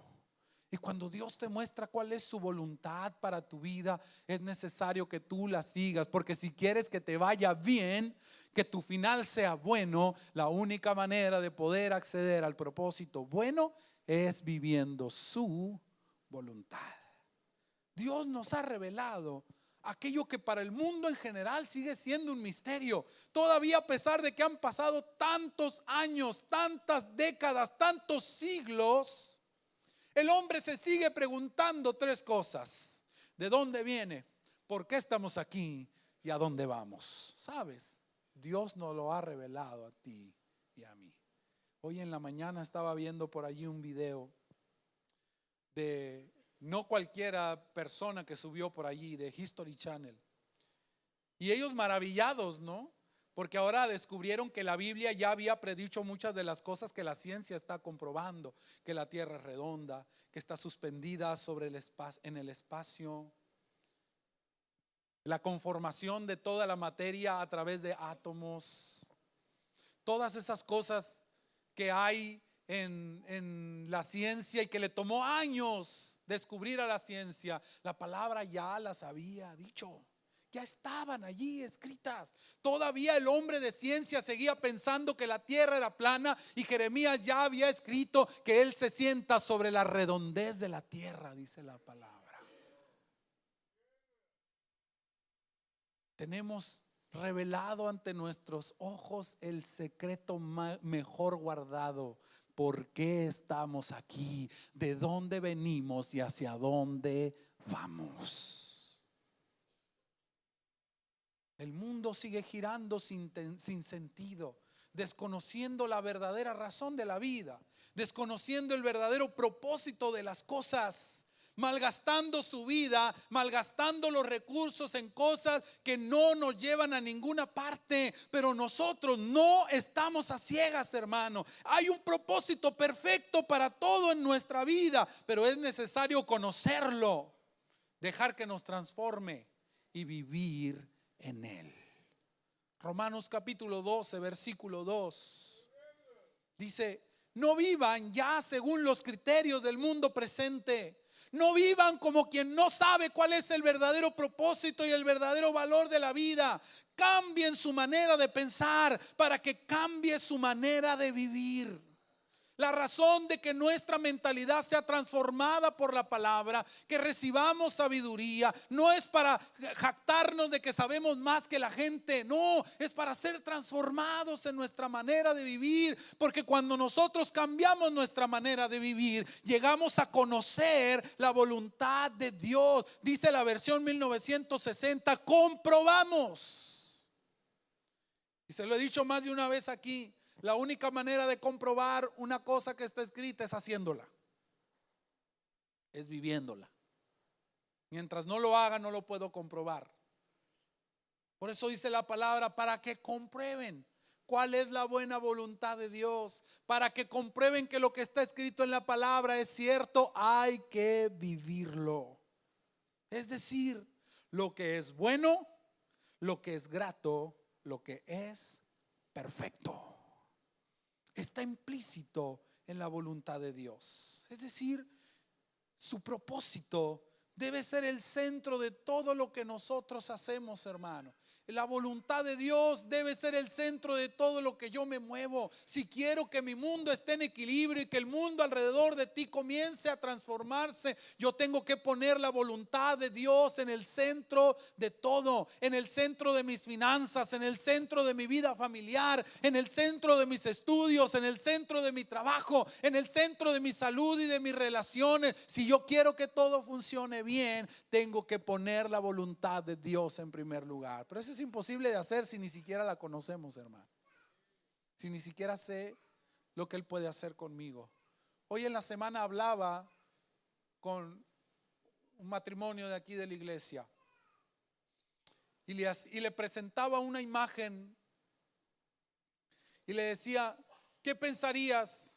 Y cuando Dios te muestra cuál es su voluntad para tu vida, es necesario que tú la sigas. Porque si quieres que te vaya bien, que tu final sea bueno, la única manera de poder acceder al propósito bueno es viviendo su voluntad. Dios nos ha revelado aquello que para el mundo en general sigue siendo un misterio. Todavía, a pesar de que han pasado tantos años, tantas décadas, tantos siglos, el hombre se sigue preguntando tres cosas: ¿de dónde viene? ¿Por qué estamos aquí? ¿Y a dónde vamos? ¿Sabes? Dios nos lo ha revelado a ti y a mí. Hoy en la mañana estaba viendo por allí un video de no cualquiera persona que subió por allí, de History Channel. Y ellos maravillados, ¿no? Porque ahora descubrieron que la Biblia ya había predicho muchas de las cosas que la ciencia está comprobando: que la tierra es redonda, que está suspendida sobre el espacio, en el espacio, la conformación de toda la materia a través de átomos. Todas esas cosas que hay en la ciencia y que le tomó años descubrir a la ciencia, la palabra ya las había dicho. Ya estaban allí escritas. Todavía el hombre de ciencia seguía pensando que la tierra era plana, y Jeremías ya había escrito que él se sienta sobre la redondez de la tierra, dice la palabra. Tenemos revelado ante nuestros ojos el secreto mejor guardado. ¿Por qué estamos aquí? ¿De dónde venimos y hacia dónde vamos? El mundo sigue girando sin sentido, desconociendo la verdadera razón de la vida, desconociendo el verdadero propósito de las cosas, malgastando su vida, malgastando los recursos en cosas que no nos llevan a ninguna parte. Pero nosotros no estamos a ciegas, hermano. Hay un propósito perfecto para todo en nuestra vida, pero es necesario conocerlo, dejar que nos transforme y vivir en él. Romanos capítulo 12, versículo 2 dice: no vivan ya según los criterios del mundo presente. No vivan como quien no sabe cuál es el verdadero propósito y el verdadero valor de la vida. Cambien su manera de pensar para que cambie su manera de vivir. La razón de que nuestra mentalidad sea transformada por la palabra, que recibamos sabiduría, no es para jactarnos de que sabemos más que la gente. No, es para ser transformados en nuestra manera de vivir. Porque cuando nosotros cambiamos nuestra manera de vivir, llegamos a conocer la voluntad de Dios. Dice la versión 1960, comprobamos. Y se lo he dicho más de una vez aquí: la única manera de comprobar una cosa que está escrita es haciéndola, es viviéndola. Mientras no lo haga, no lo puedo comprobar. Por eso dice la palabra: para que comprueben cuál es la buena voluntad de Dios, para que comprueben que lo que está escrito en la palabra es cierto, hay que vivirlo. Es decir, lo que es bueno, lo que es grato, lo que es perfecto, está implícito en la voluntad de Dios. Es decir, su propósito debe ser el centro de todo lo que nosotros hacemos, hermano. La voluntad de Dios debe ser el centro de todo lo que yo me muevo. Si quiero que mi mundo esté en equilibrio y que el mundo alrededor de ti comience a transformarse, yo tengo que poner la voluntad de Dios en el centro de todo, en el centro de mis finanzas, en el centro de mi vida familiar, en el centro de mis estudios, en el centro de mi trabajo, en el centro de mi salud y de mis relaciones. Si yo quiero que todo funcione bien, tengo que poner la voluntad de Dios en primer lugar. Pero eso es imposible de hacer si ni siquiera la conocemos, hermano. Si ni siquiera sé lo que Él puede hacer conmigo. Hoy en la semana hablaba con un matrimonio de aquí de la iglesia y le presentaba una imagen y le decía: ¿qué pensarías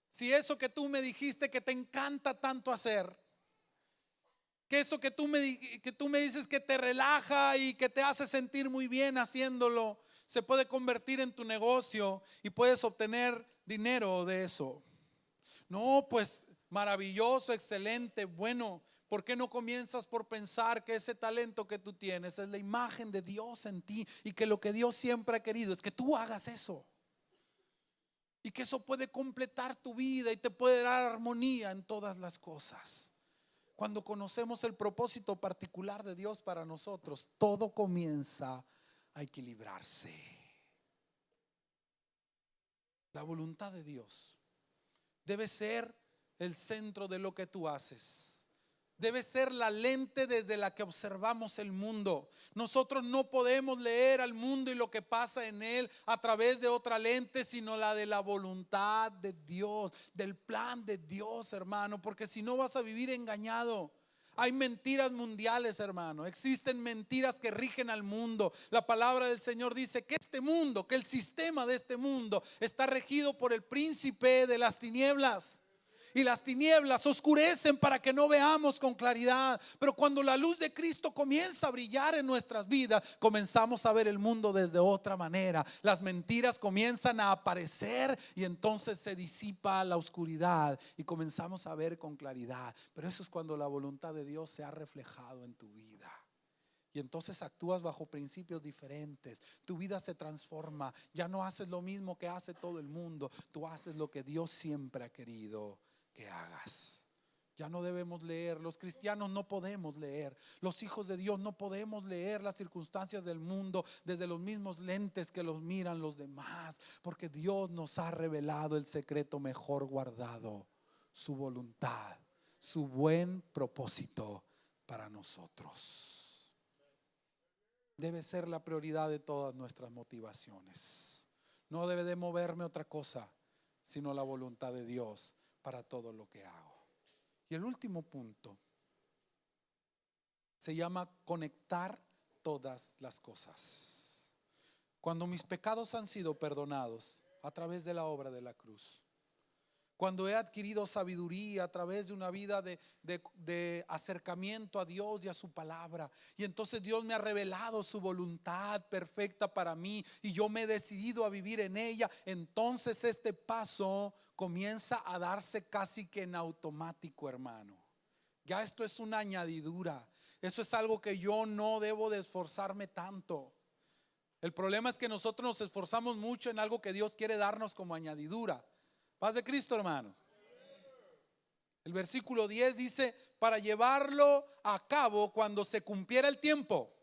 si eso que tú me dijiste que te encanta tanto hacer, que eso que tú me dices que te relaja y que te hace sentir muy bien haciéndolo, se puede convertir en tu negocio y puedes obtener dinero de eso? No, pues maravilloso, excelente, bueno. ¿Por qué no comienzas por pensar que ese talento que tú tienes es la imagen de Dios en ti y que lo que Dios siempre ha querido es que tú hagas eso? Y que eso puede completar tu vida y te puede dar armonía en todas las cosas. Cuando conocemos el propósito particular de Dios para nosotros, todo comienza a equilibrarse. La voluntad de Dios debe ser el centro de lo que tú haces. Debe ser la lente desde la que observamos el mundo. Nosotros no podemos leer al mundo y lo que pasa en él a través de otra lente, sino la de la voluntad de Dios, del plan de Dios, hermano, porque si no vas a vivir engañado. Hay mentiras mundiales, hermano. Existen mentiras que rigen al mundo. La palabra del Señor dice que este mundo, que el sistema de este mundo está regido por el príncipe de las tinieblas. Y las tinieblas oscurecen para que no veamos con claridad. Pero cuando la luz de Cristo comienza a brillar en nuestras vidas, comenzamos a ver el mundo desde otra manera. Las mentiras comienzan a aparecer y entonces se disipa la oscuridad y comenzamos a ver con claridad. Pero eso es cuando la voluntad de Dios se ha reflejado en tu vida. Y entonces actúas bajo principios diferentes. Tu vida se transforma. Ya no haces lo mismo que hace todo el mundo. Tú haces lo que Dios siempre ha querido que hagas. Ya no debemos leer. Los cristianos no podemos leer. Los hijos de Dios no podemos leer las circunstancias del mundo desde los mismos lentes que los miran los demás. Porque Dios nos ha revelado el secreto mejor guardado: su voluntad, su buen propósito para nosotros. Debe ser la prioridad de todas nuestras motivaciones. No debe de moverme otra cosa sino la voluntad de Dios para todo lo que hago. Y el último punto se llama conectar todas las cosas. Cuando mis pecados han sido perdonados a través de la obra de la cruz, cuando he adquirido sabiduría a través de una vida de acercamiento a Dios y a su palabra, y entonces Dios me ha revelado su voluntad perfecta para mí y yo me he decidido a vivir en ella, entonces este paso comienza a darse casi que en automático, hermano. Ya esto es una añadidura. Eso es algo que yo no debo de esforzarme tanto. El problema es que nosotros nos esforzamos mucho en algo que Dios quiere darnos como añadidura. Paz de Cristo, hermanos. El versículo 10 dice: para llevarlo a cabo cuando se cumpliera el tiempo.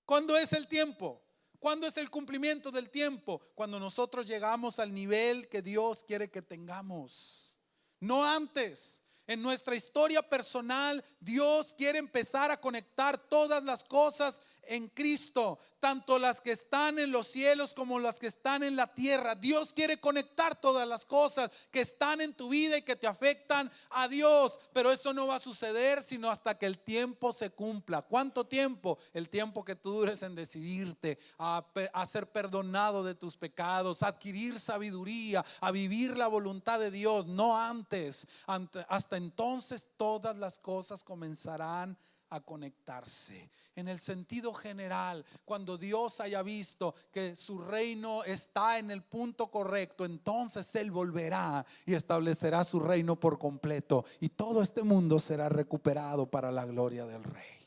¿Cuándo es el tiempo? ¿Cuándo es el cumplimiento del tiempo? Cuando nosotros llegamos al nivel que Dios quiere que tengamos. No antes. En nuestra historia personal, Dios quiere empezar a conectar todas las cosas en Cristo, tanto las que están en los cielos como las que están en la tierra. Dios quiere conectar todas las cosas que están en tu vida y que te afectan a Dios, pero eso no va a suceder sino hasta que el tiempo se cumpla. ¿Cuánto tiempo? El tiempo que tú dures en decidirte a ser perdonado de tus pecados, a adquirir sabiduría, a vivir la voluntad de Dios, no antes. Hasta entonces todas las cosas comenzarán a conectarse. En el sentido general, cuando Dios haya visto que su reino está en el punto correcto, entonces Él volverá y establecerá su reino por completo y todo este mundo será recuperado para la gloria del Rey.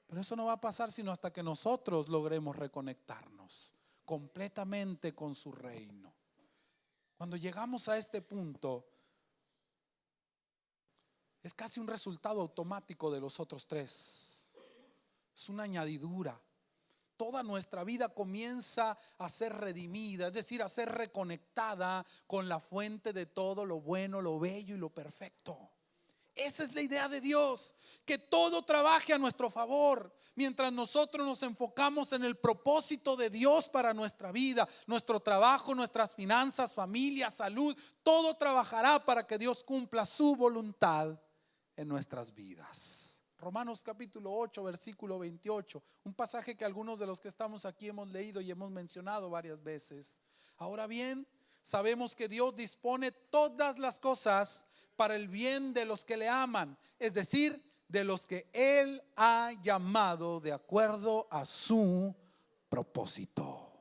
Pero eso no va a pasar sino hasta que nosotros logremos reconectarnos completamente con su reino. Cuando llegamos a este punto, es casi un resultado automático de los otros tres. Es una añadidura. Toda nuestra vida comienza a ser redimida, es decir, a ser reconectada con la fuente de todo lo bueno, lo bello y lo perfecto. Esa es la idea de Dios, que todo trabaje a nuestro favor, mientras nosotros nos enfocamos en el propósito de Dios para nuestra vida, nuestro trabajo, nuestras finanzas, familia, salud, todo trabajará para que Dios cumpla su voluntad en nuestras vidas. Romanos capítulo 8, versículo 28, un pasaje que algunos de los que estamos aquí hemos leído y hemos mencionado varias veces. Ahora bien, sabemos que Dios dispone todas las cosas para el bien de los que le aman, es decir, de los que Él ha llamado de acuerdo a su propósito.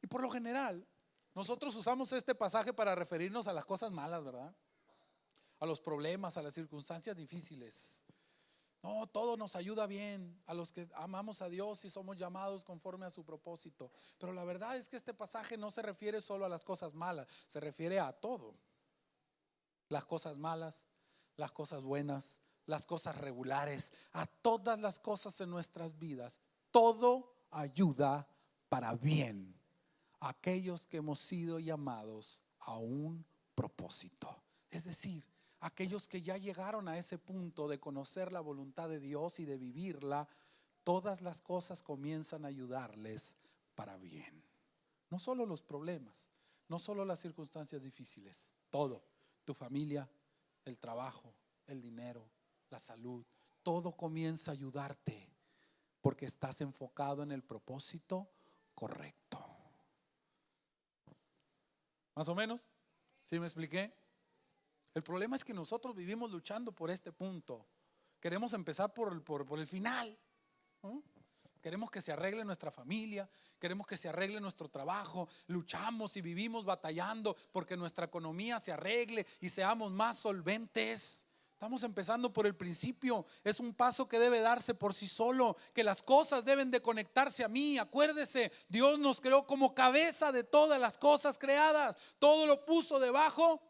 Y por lo general, nosotros usamos este pasaje para referirnos a las cosas malas, ¿verdad? A los problemas, a las circunstancias difíciles. No, todo nos ayuda bien a los que amamos a Dios y somos llamados conforme a su propósito. Pero la verdad es que este pasaje no se refiere solo a las cosas malas, se refiere a todo. Las cosas malas, las cosas buenas, las cosas regulares, a todas las cosas en nuestras vidas. Todo ayuda para bien a aquellos que hemos sido llamados a un propósito. Es decir, aquellos que ya llegaron a ese punto de conocer la voluntad de Dios y de vivirla, todas las cosas comienzan a ayudarles para bien. No solo los problemas, no solo las circunstancias difíciles, todo, tu familia, el trabajo, el dinero, la salud, todo comienza a ayudarte porque estás enfocado en el propósito correcto. ¿Más o menos? ¿Sí me expliqué? El problema es que nosotros vivimos luchando por este punto. Queremos empezar por el final, ¿no? Queremos que se arregle nuestra familia, queremos que se arregle nuestro trabajo, luchamos y vivimos batallando porque nuestra economía se arregle y seamos más solventes. Estamos empezando por el principio, es un paso que debe darse por sí solo, que las cosas deben de conectarse a mí. Acuérdese, Dios nos creó como cabeza de todas las cosas creadas, todo lo puso debajo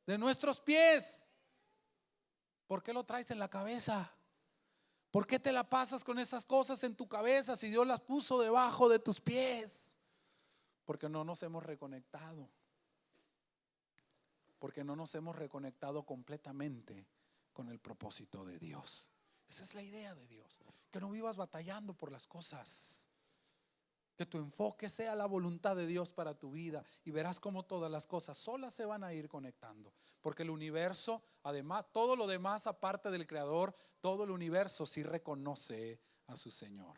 de nuestros pies. ¿Por qué lo traes en la cabeza? ¿Por qué te la pasas con esas cosas en tu cabeza si Dios las puso debajo de tus pies? Porque no nos hemos reconectado. Porque no nos hemos reconectado completamente con el propósito de Dios. Esa es la idea de Dios. Que no vivas batallando por las cosas. Que tu enfoque sea la voluntad de Dios para tu vida y verás cómo todas las cosas solas se van a ir conectando. Porque el universo, además, todo lo demás aparte del Creador, todo el universo sí reconoce a su Señor.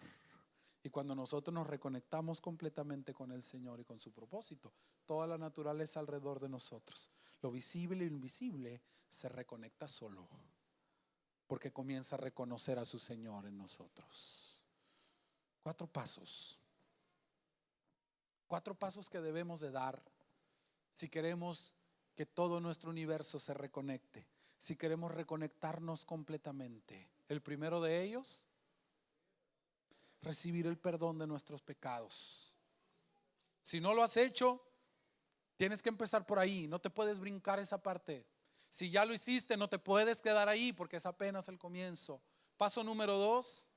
Y cuando nosotros nos reconectamos completamente con el Señor y con su propósito, toda la naturaleza alrededor de nosotros, lo visible y lo invisible, se reconecta solo. Porque comienza a reconocer a su Señor en nosotros. 4 pasos. 4 pasos que debemos de dar si queremos que todo nuestro universo se reconecte, si queremos reconectarnos completamente. El primero de ellos, recibir el perdón de nuestros pecados. Si no lo has hecho, tienes que empezar por ahí, no te puedes brincar esa parte. Si ya lo hiciste, no te puedes quedar ahí porque es apenas el comienzo. Paso número 2.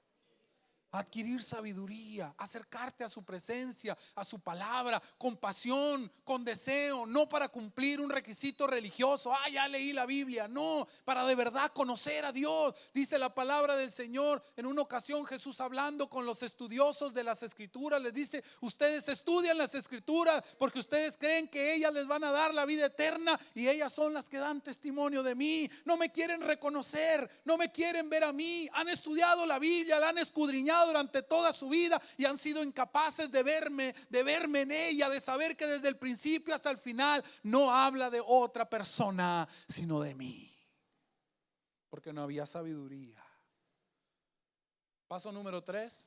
Adquirir sabiduría, acercarte a su presencia, a su palabra, con pasión, con deseo, no para cumplir un requisito religioso. Ya leí la Biblia, no, para de verdad conocer a Dios. Dice la palabra del Señor. En una ocasión Jesús, hablando con los estudiosos de las Escrituras, les dice: ustedes estudian las Escrituras porque ustedes creen que ellas les van a dar la vida eterna y ellas son las que dan testimonio de mí. No me quieren reconocer, no me quieren ver a mí. Han estudiado la Biblia, la han escudriñado durante toda su vida y han sido incapaces de verme en ella, de saber que desde el principio hasta el final no habla de otra persona sino de mí, porque no había sabiduría. Paso número 3,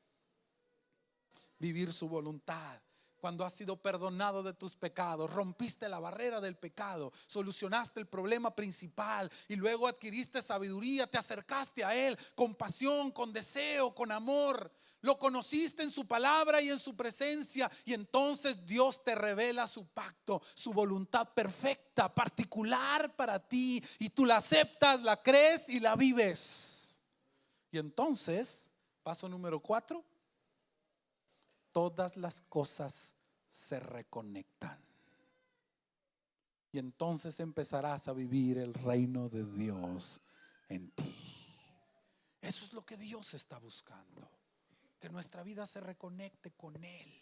vivir su voluntad. Cuando has sido perdonado de tus pecados, rompiste la barrera del pecado, solucionaste el problema principal y luego adquiriste sabiduría, te acercaste a Él con pasión, con deseo, con amor. Lo conociste en su palabra y en su presencia, y entonces Dios te revela su pacto, su voluntad perfecta, particular para ti, y tú la aceptas, la crees y la vives. Y entonces, paso número 4, todas las cosas se reconectan. Y entonces empezarás a vivir el reino de Dios en ti. Eso es lo que Dios está buscando, que nuestra vida se reconecte con Él.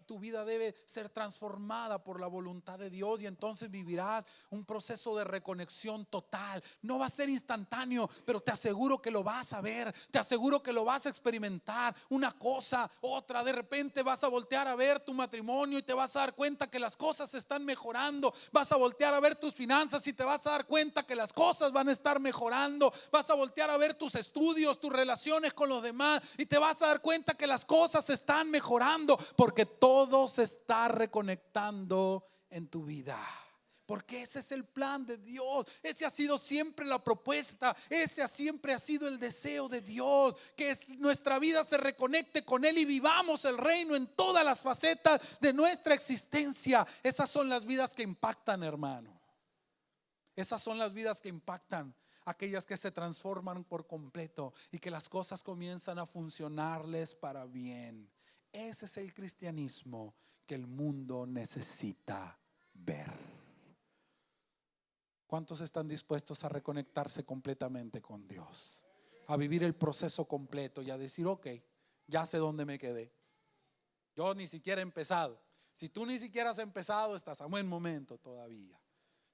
Tu vida debe ser transformada por la voluntad de Dios, y entonces vivirás un proceso de reconexión total. No va a ser instantáneo, pero te aseguro que lo vas a ver, te aseguro que lo vas a experimentar. Una cosa, otra, de repente vas a voltear a ver tu matrimonio y te vas a dar cuenta que las cosas se están mejorando. Vas a voltear a ver tus finanzas y te vas a dar cuenta que las cosas van a estar mejorando. Vas a voltear a ver tus estudios, tus relaciones con los demás, y te vas a dar cuenta que las cosas están mejorando, porque todo se está reconectando en tu vida. Porque ese es el plan de Dios. Ese ha sido siempre la propuesta. Ese siempre ha sido el deseo de Dios, que nuestra vida se reconecte con Él y vivamos el reino en todas las facetas de nuestra existencia. Esas son las vidas que impactan, hermano. Esas son las vidas que impactan, aquellas que se transforman por completo y que las cosas comienzan a funcionarles para bien. Ese es el cristianismo que el mundo necesita ver. ¿Cuántos están dispuestos a reconectarse completamente con Dios? A vivir el proceso completo y a decir, ok, ya sé dónde me quedé. Yo ni siquiera he empezado. Si tú ni siquiera has empezado, estás a buen momento todavía.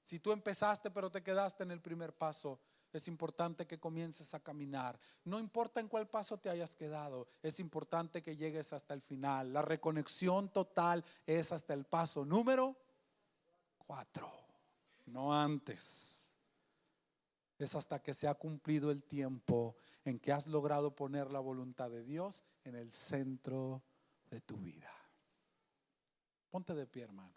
Si tú empezaste pero te quedaste en el primer paso, es importante que comiences a caminar. No importa en cuál paso te hayas quedado, es importante que llegues hasta el final. La reconexión total es hasta el paso número 4, no antes. Es hasta que se ha cumplido el tiempo en que has logrado poner la voluntad de Dios en el centro de tu vida. Ponte de pie, hermano.